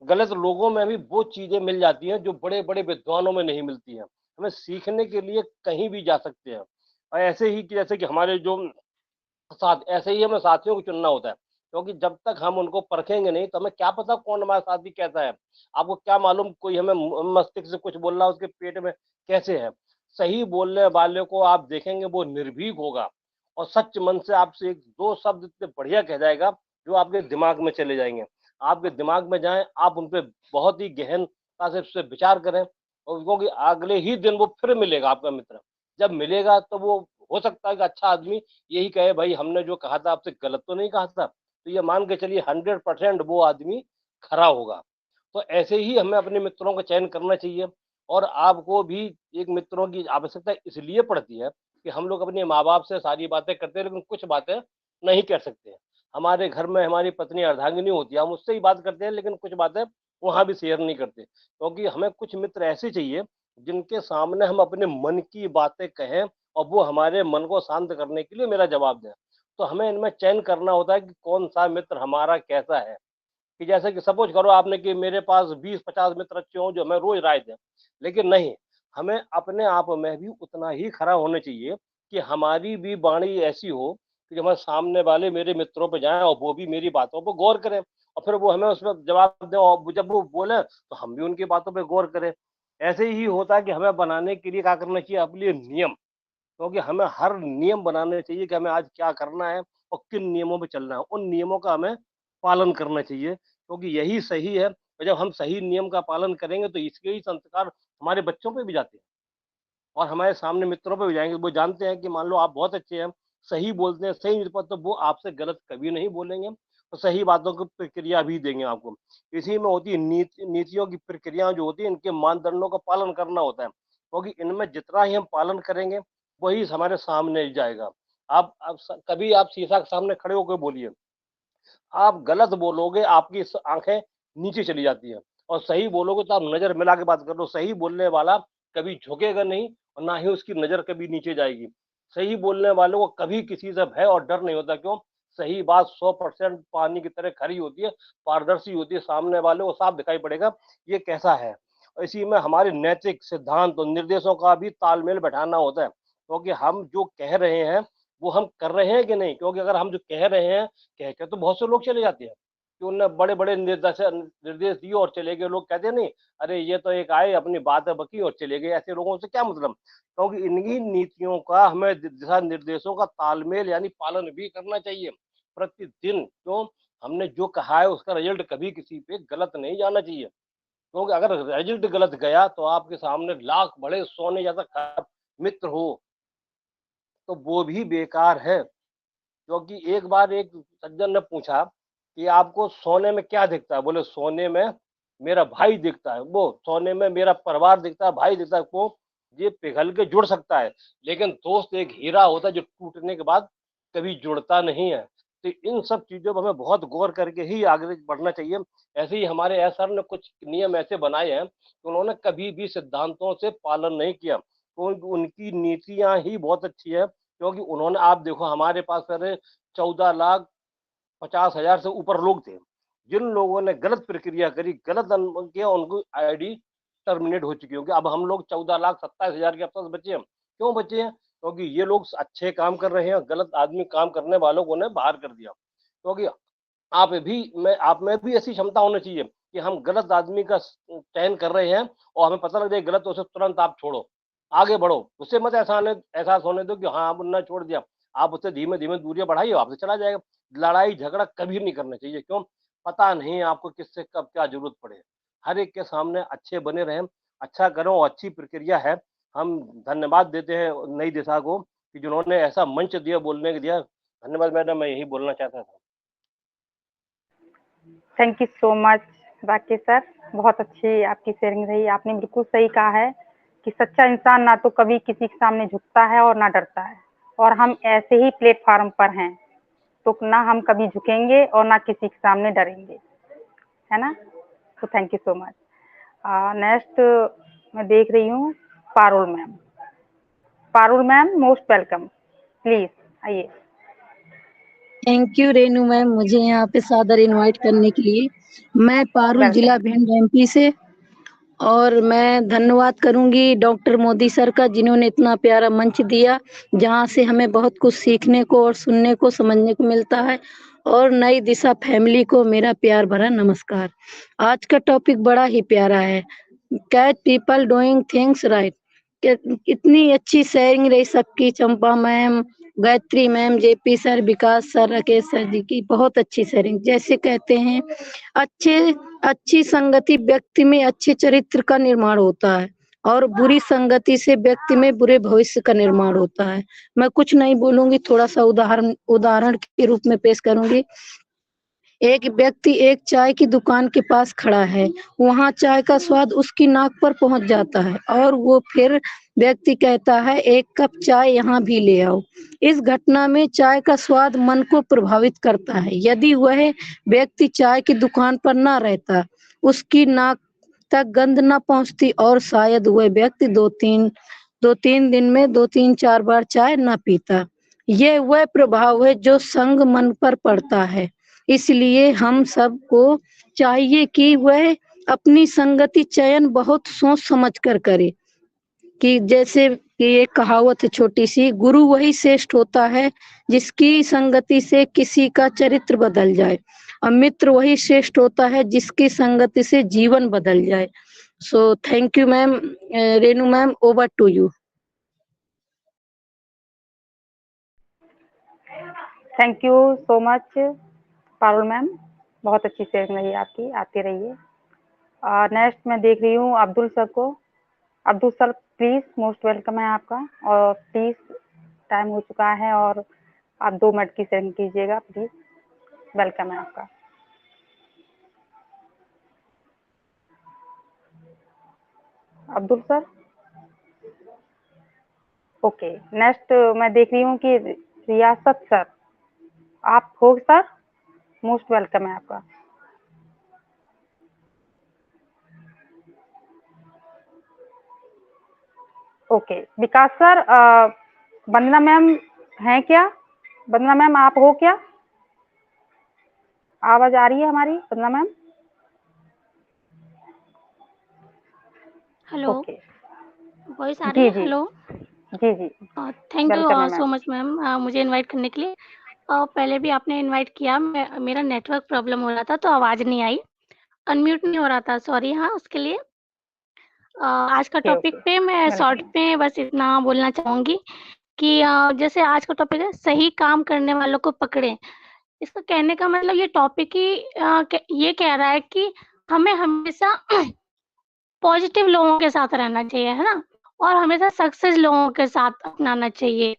गलत लोगों में भी वो चीज़ें मिल जाती हैं जो बड़े-बड़े विद्वानों में नहीं मिलती हैं। हमें सीखने के लिए कहीं भी जा सकते हैं। और ऐसे ही कि जैसे कि हमारे जो साथ ऐसे ही हमें साथियों को चुनना होता है। क्योंकि जब तक हम उनको परखेंगे नहीं तो हमें क्या पता कौन हमारा साथी कैसा है। आपको क्या मालूम कोई हमें मस्तिष्क से कुछ बोल रहा है उसके पेट में कैसे है। सही बोलने वाले को आप देखेंगे वो निर्भीक होगा और सच मन से आपसे 1-2 शब्द इतने बढ़िया कह जाएगा जो आपके दिमाग में चले जाएँगे। आपके दिमाग में जाएँ, आप उन पे बहुत ही गहनता से उससे विचार करें और क्योंकि अगले ही दिन वो फिर मिलेगा आपका मित्र। जब मिलेगा तो वो हो सकता है कि अच्छा आदमी यही कहे भाई हमने जो कहा था आपसे गलत तो नहीं कहा था। तो ये मान के चलिए 100% वो आदमी खरा होगा। तो ऐसे ही हमें अपने मित्रों का चयन करना चाहिए और आपको भी एक मित्रों की आवश्यकता इसलिए पड़ती है कि हम लोग अपने माँ-बाप से सारी बातें करते हैं लेकिन कुछ बातें नहीं कर सकते हैं। हमारे घर में हमारी पत्नी अर्धांगिनी होती है, हम उससे ही बात करते हैं लेकिन कुछ बातें वहाँ भी शेयर नहीं करते। क्योंकि हमें कुछ मित्र ऐसे चाहिए जिनके सामने हम अपने मन की बातें कहें और वो हमारे मन को शांत करने के लिए मेरा जवाब दें। तो हमें इनमें चयन करना होता है कि कौन-सा मित्र हमारा कैसा है। कि जैसे कि सपोज़ करो आपने कि मेरे पास 20-50 मित्र अच्छे हों जो हमें रोज़ राय दें। लेकिन नहीं, हमें अपने आप में भी उतना ही खरा होना चाहिए कि हमारी भी वाणी ऐसी हो कि जो हमारे सामने वाले मेरे मित्रों पे जाएँ और वो भी मेरी बातों पे गौर करें और फिर वो हमें उसमें जवाब दें और जब वो बोलें तो हम भी उनकी बातों पे गौर करें। ऐसे ही होता है कि हमें बनाने के लिए क्या करना चाहिए अपने लिए नियम। क्योंकि हमें हर नियम बनाने चाहिए कि हमें आज क्या करना है और किन नियमों पे चलना है। उन नियमों का हमें पालन करना चाहिए क्योंकि यही सही है और जब हम सही नियम का पालन करेंगे तो इसके ही संस्कार हमारे बच्चों पे भी जाते हैं और हमारे सामने मित्रों पे भी जाएँगे। वो जानते हैं कि मान लो आप बहुत अच्छे हैं, सही बोलते हैं, सही निष्पक्ष तो वो आपसे गलत कभी नहीं बोलेंगे और सही बातों की प्रतिक्रिया भी देंगे आपको। इसी में होती है नीतियों की प्रक्रिया जो होती है इनके मानदंडों का पालन करना होता है। क्योंकि इनमें जितना ही हम पालन करेंगे, वही हमारे सामने जाएगा। कभी आप शीशा के सामने खड़े होके बोलिए, आप गलत बोलोगे, आपकी आँखें नीचे चली जाती हैं और सही बोलोगे तो आप नज़र मिला के बात कर लो। सही बोलने वाला कभी झुकेगा नहीं और ना ही उसकी नज़र कभी नीचे जाएगी। सही बोलने वालों को कभी किसी से भय और डर नहीं होता। क्यों? सही बात 100% पानी की तरह खरी होती है, पारदर्शी होती है, सामने वाले को साफ दिखाई पड़ेगा, ये कैसा है। और इसी में हमारे नैतिक सिद्धांत और निर्देशों का भी तालमेल बैठाना होता है, क्योंकि हम जो कह रहे हैं, वो हम कर रहे हैं कि नहीं? क्योंकि अगर हम जो कह रहे हैं कह के तो बहुत से लोग चले जाते हैं कि उन्होंने बड़े-बड़े निर्देश दिए और चले गए। लोग कहते हैं नहीं, अरे ये तो एक आए अपनी बात बकी और चले गए। ऐसे लोगों से क्या मतलब? क्योंकि इन्हीं नीतियों का हमें दिशा निर्देशों का तालमेल यानी पालन भी करना चाहिए प्रतिदिन। क्यों? हमने जो कहा है उसका रिजल्ट कभी किसी पे गलत नहीं जाना चाहिए। क्योंकि अगर रिजल्ट गलत गया तो आपके सामने लाख बड़े सोने जैसा खरा मित्र हो तो वो भी बेकार है। क्योंकि एक बार एक सज्जन ने पूछा कि आपको सोने में क्या दिखता है? बोले सोने में मेरा भाई दिखता है। वो सोने में मेरा परिवार दिखता है, भाई दिखता है। वो ये पिघल के जुड़ सकता है, लेकिन दोस्त एक हीरा होता है जो टूटने के बाद कभी जुड़ता नहीं है। तो इन सब चीज़ों पर हमें बहुत गौर करके ही आगे बढ़ना चाहिए। ऐसे ही हमारे एस सर ने कुछ नियम ऐसे बनाए हैं, कि उन्होंने कभी भी सिद्धांतों से पालन नहीं किया। तो उनकी नीतियाँ ही बहुत अच्छी है, क्योंकि उन्होंने आप देखो हमारे पास पहले 14,50,000 से ऊपर लोग थे, जिन लोगों ने गलत प्रक्रिया करी, गलत किया, उनको आईडी टर्मिनेट हो चुकी होगी। अब हम लोग 14,27,000 के आसपास बचे हैं। क्यों बचे हैं? क्योंकि ये लोग अच्छे काम कर रहे हैं, गलत आदमी काम करने वालों को ने बाहर कर दिया। क्योंकि आप में भी ऐसी क्षमता होनी चाहिए कि हम गलत आदमी का चयन कर रहे हैं और हमें पता लग जाए गलत, तो उसे तुरंत आप छोड़ो, आगे बढ़ो, उससे मत एहसास होने दो कि हाँ अब उन्होंने छोड़ दिया। आप उससे धीमे धीमे दूरियां बढ़ाइए, आपसे चला जाएगा। लड़ाई झगड़ा कभी नहीं करना चाहिए। क्यों? पता नहीं आपको किससे कब क्या जरूरत पड़े। हर एक के सामने अच्छे बने रहें, अच्छा करो, अच्छी प्रक्रिया है। हम धन्यवाद देते हैं नई दिशा को कि जिन्होंने ऐसा मंच दिया, बोलने के दिया। धन्यवाद मैडम, मैं यही बोलना चाहता था। Thank you so much Rakesh sir, बहुत अच्छी आपकी शेयरिंग रही। आपने बिल्कुल सही कहा है कि सच्चा इंसान ना तो कभी किसी के सामने झुकता है और ना डरता है, और हम ऐसे ही प्लेटफॉर्म पर हैं, तो ना हम कभी झुकेंगे और ना किसी के सामने डरेंगे, है ना। तो thank you so much. Next मैं देख रही हूँ Parul ma'am. Parul ma'am most welcome, please आइए। थैंक यू रेनू मैम, मुझे यहाँ पे सादर इनवाइट करने के लिए। मैं पारुल, जिला वेलकम। भिंड एमपी से, और मैं धन्यवाद करूंगी डॉक्टर मोदी सर का, जिन्होंने इतना प्यारा मंच दिया जहाँ से हमें बहुत कुछ सीखने को और सुनने को समझने को मिलता है। और नई दिशा फैमिली को मेरा प्यार भरा नमस्कार। आज का टॉपिक बड़ा ही प्यारा है, cat people doing things right. इतनी अच्छी शेयरिंग रही सबकी, Champa ma'am, Gayatri ma'am, JP sir, Vikas sir, Rakesh sir ji की बहुत अच्छी शेयरिंग। जैसे कहते हैं अच्छी संगति व्यक्ति में अच्छे चरित्र का निर्माण होता है, और बुरी संगति से व्यक्ति में बुरे भविष्य का निर्माण होता है। मैं कुछ नहीं बोलूंगी, थोड़ा सा उदाहरण के रूप में पेश करूंगी। एक व्यक्ति एक चाय की दुकान के पास खड़ा है, वहां चाय का स्वाद उसकी नाक पर पहुंच जाता है, और वो फिर व्यक्ति कहता है एक कप चाय यहाँ भी ले आओ। इस घटना में चाय का स्वाद मन को प्रभावित करता है। यदि वह व्यक्ति चाय की दुकान पर ना रहता, उसकी नाक तक गंध न पहुंचती, और शायद वह व्यक्ति दो तीन दिन में 2-3-4 बार चाय न पीता। यह वह प्रभाव है जो संग मन पर पड़ता है। इसलिए हम सबको चाहिए कि वह अपनी संगति चयन बहुत सोच समझ कर करे। कि जैसे कि एक कहावत है छोटी सी, गुरु वही श्रेष्ठ होता है जिसकी संगति से किसी का चरित्र बदल जाए, और मित्र वही श्रेष्ठ होता है जिसकी संगति से जीवन बदल जाए। So thank you ma'am. Renu ma'am, over to you. Thank you so much Parul ma'am, बहुत अच्छी शेयरिंग रही आपकी, आती रहिए। नेक्स्ट मैं देख रही हूँ अब्दुल सर को। Abdul sir please, most welcome है आपका, और प्लीज टाइम हो चुका है और आप 2 मिनट की शेयरिंग कीजिएगा प्लीज। वेलकम है आपका। Abdul sir, okay. नेक्स्ट मैं देख रही हूँ कि रियासत सर, आप हो सर? मोस्ट वेलकम है आपका। ओके विकास सर, वंदना मैम हैं क्या? वंदना मैम आप हो क्या? आवाज आ रही है हमारी Vandana ma'am? Hello, okay voice आ रही जी है? जी हेलो, जी जी, थैंक यू वेलकम है सो मैम। मच मैम, मुझे इनवाइट करने के लिए। पहले भी आपने इनवाइट किया, मेरा नेटवर्क प्रॉब्लम हो रहा था तो आवाज़ नहीं आई, अनम्यूट नहीं हो रहा था, सॉरी हाँ उसके लिए। आज का ओके टॉपिक ओके, पे मैं शॉर्ट वेलकम। में बस इतना बोलना चाहूँगी कि जैसे आज का टॉपिक है सही काम करने वालों को पकड़ें। इसका कहने का मतलब ये टॉपिक ही ये कह रहा है कि हमें हमेशा पॉजिटिव लोगों के साथ रहना चाहिए, है ना? और हमेशा सक्सेस लोगों के साथ अपनाना चाहिए।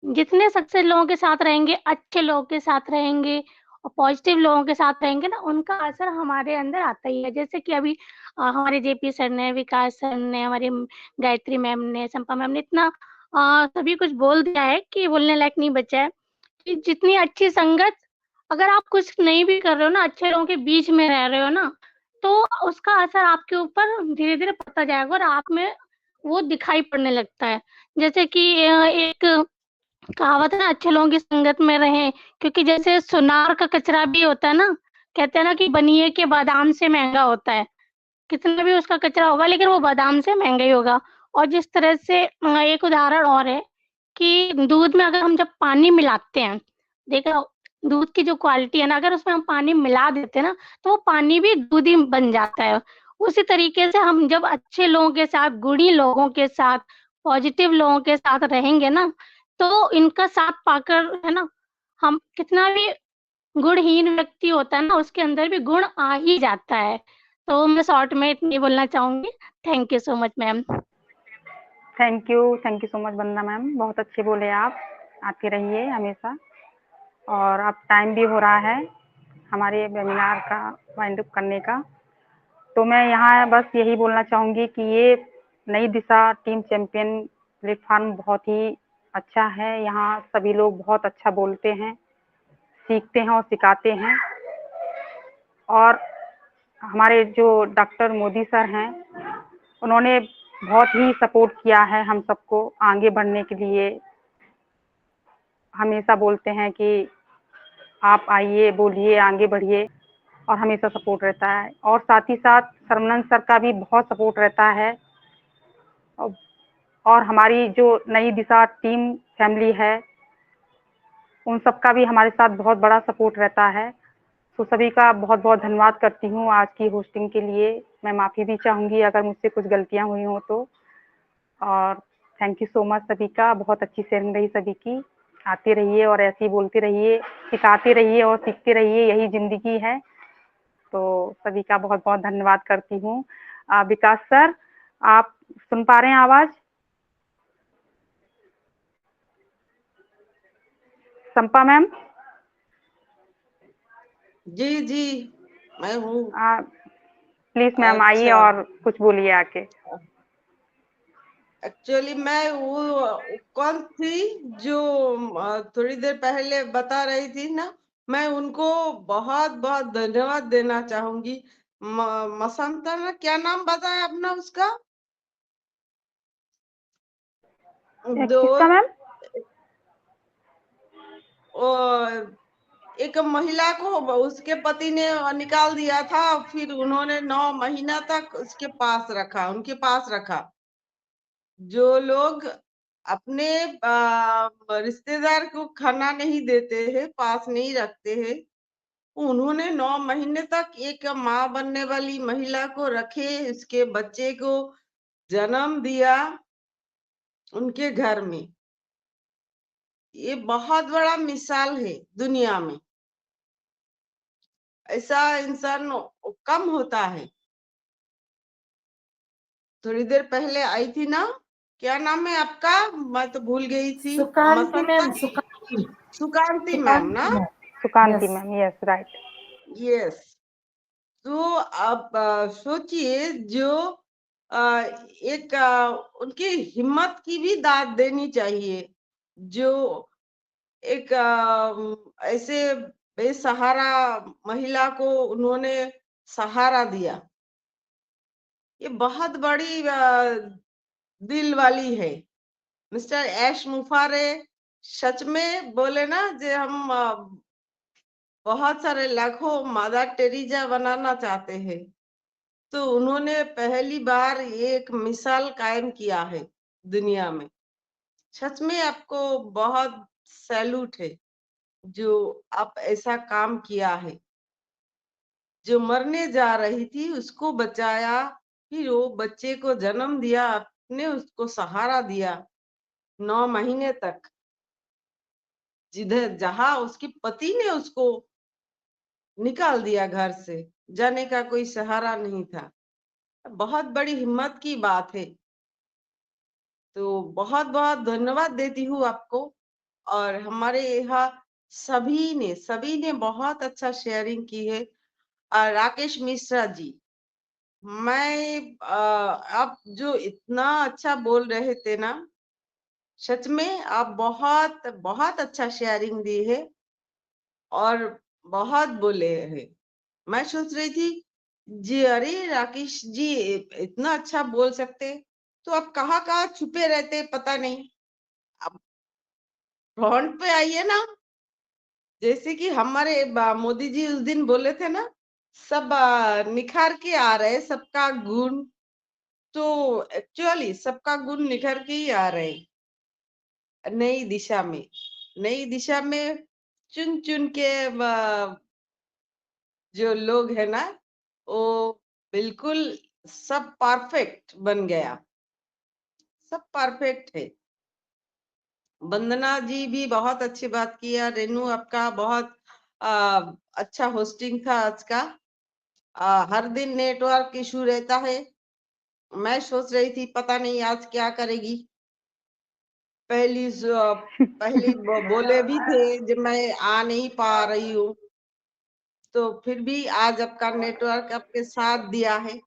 जितने सक्सेस लोगों के साथ रहेंगे, अच्छे लोगों के साथ रहेंगे और पॉजिटिव लोगों के साथ रहेंगे ना, उनका असर हमारे अंदर आता ही है। जैसे कि अभी हमारे जेपी सर ने, विकास सर ने, हमारी गायत्री मैम ने, चंपा मैम ने इतना सभी कुछ बोल दिया है कि बोलने लायक नहीं बचा है कि जितनी अच्छी संगत, अगर आप कुछ नहीं भी कर रहे हो ना, अच्छे लोगों के बीच में रह रहे हो ना, तो उसका असर आपके ऊपर धीरे-धीरे पड़ता जाएगा और आप में वो दिखाई पड़ने लगता है। जैसे कि एक कहावत है ना, अच्छे लोगों की संगत में रहें, क्योंकि जैसे सुनार का कचरा भी होता है ना, कहते हैं ना कि बनिए के बादाम से महंगा होता है, कितना भी उसका कचरा होगा लेकिन वो बादाम से महंगा ही होगा। और जिस तरह से एक उदाहरण और है कि दूध में अगर हम जब पानी मिलाते हैं, देखो दूध की जो क्वालिटी है ना, अगर उसमें हम पानी मिला देते हैं ना, तो वो पानी भी दूध ही बन जाता है। उसी तरीके से हम जब अच्छे लोगों के साथ, गुणी लोगों के साथ, पॉजिटिव लोगों के साथ रहेंगे ना, तो इनका साथ पाकर है ना, हम कितना भी गुणहीन व्यक्ति होता है ना, उसके अंदर भी गुण आ ही जाता है। तो मैं शॉर्ट में इतना ही बोलना चाहूँगी। Thank you so much ma'am. Thank you so much Vandana ma'am, बहुत अच्छे बोले आप। आती रहिए हमेशा। और अब टाइम भी हो रहा है हमारे वेबिनार का वाइंड अप करने का। तो मैं यहाँ बस यही बोलना चाहूँगी कि ये नई दिशा टीम चैंपियन प्लेटफॉर्म बहुत ही अच्छा है। यहाँ सभी लोग बहुत अच्छा बोलते हैं, सीखते हैं और सिखाते हैं। और हमारे जो डॉक्टर मोदी सर हैं, उन्होंने बहुत ही सपोर्ट किया है हम सबको आगे बढ़ने के लिए। हमेशा बोलते हैं कि आप आइए, बोलिए, आगे बढ़िए, और हमेशा सपोर्ट रहता है। और साथ ही साथ सर्वनंद सर का भी बहुत सपोर्ट रहता है। और हमारी जो नई दिशा टीम फैमिली है, उन सबका भी हमारे साथ बहुत बड़ा सपोर्ट रहता है। तो सभी का बहुत बहुत धन्यवाद करती हूँ आज की होस्टिंग के लिए। मैं माफ़ी भी चाहूँगी अगर मुझसे कुछ गलतियाँ हुई हों तो। और थैंक यू सो मच सभी का, बहुत अच्छी शेयरिंग रही सभी की। आते रहिए और ऐसे ही बोलते रहिए, सिखाते रहिए और सीखते रहिए, यही ज़िंदगी है। तो सभी का बहुत बहुत धन्यवाद करती हूँ। विकास सर, आप सुन पा रहे हैं आवाज़? संपा मैम? जी जी, मैं हूँ। प्लीज मैम आइए अच्छा, और कुछ बोलिए आके। एक्चुअली मैं वो कौन थी जो थोड़ी देर पहले बता रही थी ना, मैं उनको बहुत बहुत धन्यवाद देना चाहूंगी। मसंता ने क्या नाम बताया अपना उसका? दो किसका मैम? एक महिला को उसके पति ने निकाल दिया था, फिर उन्होंने 9 महीना तक उसके पास रखा, उनके पास रखा। जो लोग अपने रिश्तेदार को खाना नहीं देते हैं, पास नहीं रखते हैं, उन्होंने 9 महीने तक एक माँ बनने वाली महिला को रखे, उसके बच्चे को जन्म दिया उनके घर में। ये बहुत बड़ा मिसाल है दुनिया में। ऐसा इंसान कम होता है। थोड़ी देर पहले आई थी ना, क्या नाम है आपका? मैं तो भूल गई थी। सुकांति मैम, मसंता, सुकांति मैम ना? Sukanti ma'am, yes right. Yes. तो आप सोचिए, जो एक उनकी हिम्मत की भी दाद देनी चाहिए, जो एक ऐसे बेसहारा महिला को उन्होंने सहारा दिया। ये बहुत बड़ी दिल वाली है। मिस्टर ऐश मुफारे सच में बोले ना, जो हम बहुत सारे लाखों मदर टेरेसा बनाना चाहते हैं, तो उन्होंने पहली बार एक मिसाल कायम किया है दुनिया में। सच में आपको बहुत सैल्यूट है जो आप ऐसा काम किया है। जो मरने जा रही थी उसको बचाया, फिर वो बच्चे को जन्म दिया, आपने उसको सहारा दिया 9 महीने तक, जिधर जहां उसके पति ने उसको निकाल दिया घर से, जाने का कोई सहारा नहीं था। बहुत बड़ी हिम्मत की बात है। तो बहुत बहुत धन्यवाद देती हूँ आपको। और हमारे यहाँ सभी ने बहुत अच्छा शेयरिंग की है। राकेश मिश्रा जी, मैं आप जो इतना अच्छा बोल रहे थे ना, सच में आप बहुत बहुत अच्छा शेयरिंग दी है और बहुत बोले हैं। मैं सोच रही थी जी, अरे राकेश जी इतना अच्छा बोल सकते तो आप कहाँ कहाँ छुपे रहते, पता नहीं। अब फ्रंट पे आइए ना, जैसे कि हमारे मोदी जी उस दिन बोले थे ना, सब निखार के आ रहे, सबका गुण, तो एक्चुअली सबका गुण निखर के ही आ रहे नई दिशा में। नई दिशा में चुन चुन के जो लोग है ना, वो बिल्कुल सब परफेक्ट बन गया, सब परफेक्ट है। वंदना जी भी बहुत अच्छी बात किया। रेनू आपका बहुत अच्छा होस्टिंग था आज का। हर दिन नेटवर्क इशू रहता है। मैं सोच रही थी पता नहीं आज क्या करेगी। पहली बोले भी थे जब मैं आ नहीं पा रही हूँ, तो फिर भी आज आपका नेटवर्क आपके साथ दिया है।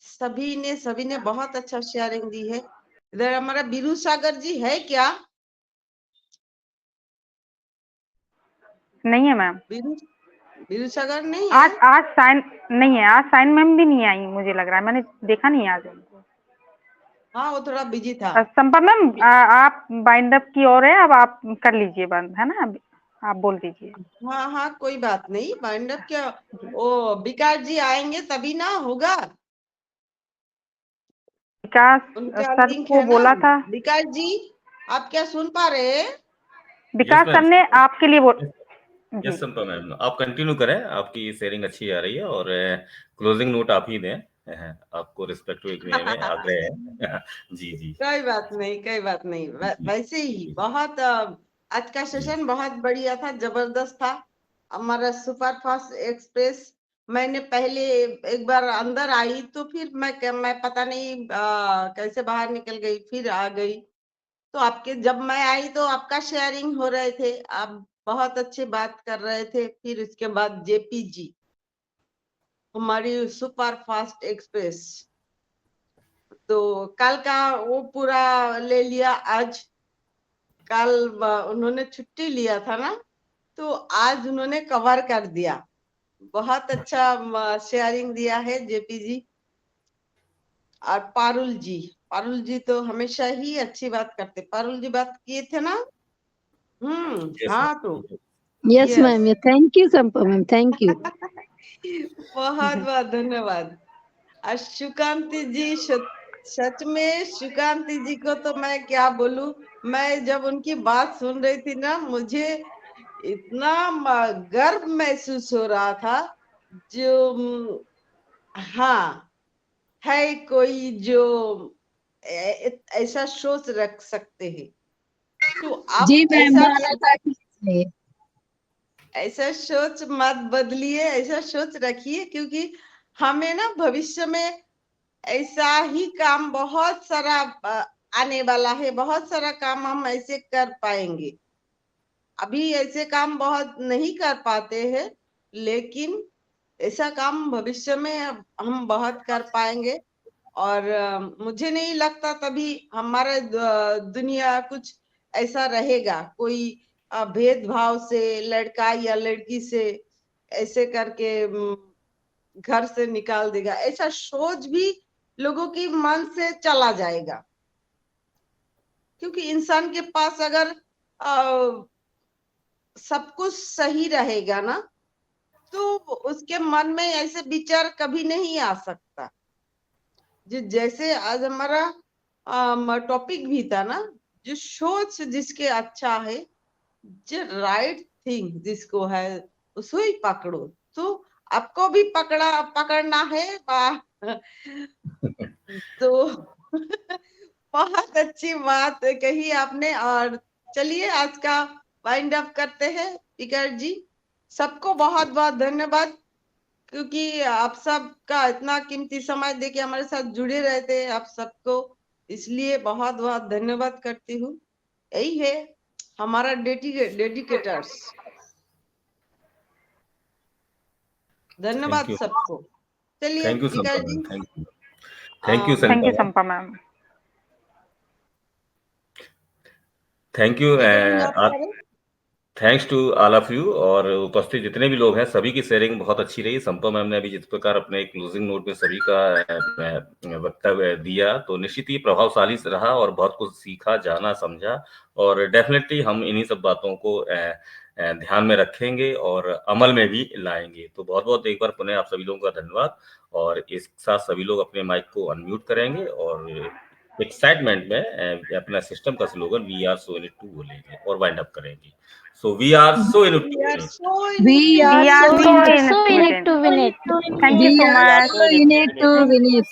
सभी ने बहुत अच्छा शेयरिंग दी है। इधर हमारा बीरू सागर जी है क्या? नहीं है मैम। बीरू सागर नहीं है। आज साइन नहीं है, आज साइन मैम भी नहीं आई, मुझे लग रहा है, मैंने देखा नहीं आज उनको। हाँ, वो थोड़ा बिजी था। संपा मैम, आप बाइंड अप की ओर है, अब आप कर लीजिए बंद, है ना, आप बोल दीजिए। हाँ हाँ, कोई बात नहीं। बाइंड अप क्या, वो विकास जी आएंगे तभी ना होगा। विकास उनका सर लिंक को है ना। बोला था। विकास जी, आप क्या सुन पा रहे हैं? विकास सर ने आपके लिए बोल यस संपा मैम, आप कंटिन्यू करें, आपकी शेयरिंग अच्छी आ रही है और क्लोजिंग नोट आप ही दें। आपको रिस्पेक्ट में आग्रह है। जी जी, कोई बात नहीं, कोई बात नहीं। वैसे ही बहुत आज का सेशन बहुत बढ़िया था, जबरदस्त था। हमारा सुपर फास्ट एक्सप्रेस, मैंने पहले एक बार अंदर आई तो फिर मैं पता नहीं कैसे बाहर निकल गई, फिर आ गई। तो आपके जब मैं आई तो आपका शेयरिंग हो रहे थे, आप बहुत अच्छी बात कर रहे थे। फिर उसके बाद जेपी जी, हमारी सुपर फास्ट एक्सप्रेस, तो कल का वो पूरा ले लिया। आज कल उन्होंने छुट्टी लिया था ना, तो आज उन्होंने कवर कर दिया। बहुत अच्छा शेयरिंग दिया है जेपी जी। और पारुल जी तो हमेशा ही अच्छी बात करते। पारुल जी बात किए थे ना। हाँ, तो yes ma'am, thank you Sampa ma'am, thank you. बहुत बहुत धन्यवाद। और सुकांति जी, सच में सुकांति जी को तो मैं क्या बोलूं। मैं जब उनकी बात सुन रही थी ना, मुझे इतना गर्व महसूस हो रहा था। जो हाँ, है कोई जो ऐसा सोच रख सकते हैं। तो आप जी मैम, माना था कि ऐसा सोच मत बदलिए, ऐसा सोच रखिए, क्योंकि हमें ना भविष्य में ऐसा ही काम बहुत सारा आने वाला है। बहुत सारा काम हम ऐसे कर पाएंगे। अभी ऐसे काम बहुत नहीं कर पाते हैं, लेकिन ऐसा काम भविष्य में हम बहुत कर पाएंगे। और मुझे नहीं लगता तभी हमारे दुनिया कुछ ऐसा रहेगा, कोई भेदभाव से लड़का या लड़की से ऐसे करके घर से निकाल देगा। ऐसा सोच भी लोगों की मन से चला जाएगा। क्योंकि इंसान के पास अगर सब कुछ सही रहेगा ना, तो उसके मन में ऐसे विचार कभी नहीं आ सकता। जैसे आज हमारा टॉपिक भी था ना, जो सोच जिसके अच्छा है, जो राइट थिंग जिसको है, उसको ही पकड़ो। तो आपको भी पकड़ना है तो बहुत अच्छी बात कही आपने। और चलिए आज का वाइंड अप करते हैं। स्पीकर जी, सबको बहुत बहुत धन्यवाद, क्योंकि आप सबका इतना कीमती समय देके हमारे साथ जुड़े रहते हैं। आप सबको इसलिए बहुत बहुत धन्यवाद करती हूँ। यही है हमारा डेडिकेटर्स। धन्यवाद सबको। चलिए थैंक यू संपा स्पीकर जी, ma'am, thank you thank you Sampa Sampa ma'am. Thank you आप करें। Thanks to all of you. और उपस्थित जितने भी लोग हैं, सभी की शेयरिंग बहुत अच्छी रही। संपा मैम ने अभी जिस प्रकार अपने क्लोजिंग नोट में सभी का वक्तव्य दिया, तो निश्चित ही प्रभावशाली रहा और बहुत कुछ सीखा, जाना, समझा। और डेफिनेटली हम इन्हीं सब बातों को ध्यान में रखेंगे और अमल में भी लाएंगे। तो बहुत-बहुत एक बार पुनः आप सभी लोगों का धन्यवाद और इस साथ सभी लोग अपने माइक को अनम्यूट करेंगे और एक्साइटमेंट में अपना सिस्टम का slogan we are so in it to बोलेंगे और वाइंड अप करेंगे। So we are so in it to win it. We are So so in it to win it. Thank you so much. in it to win it.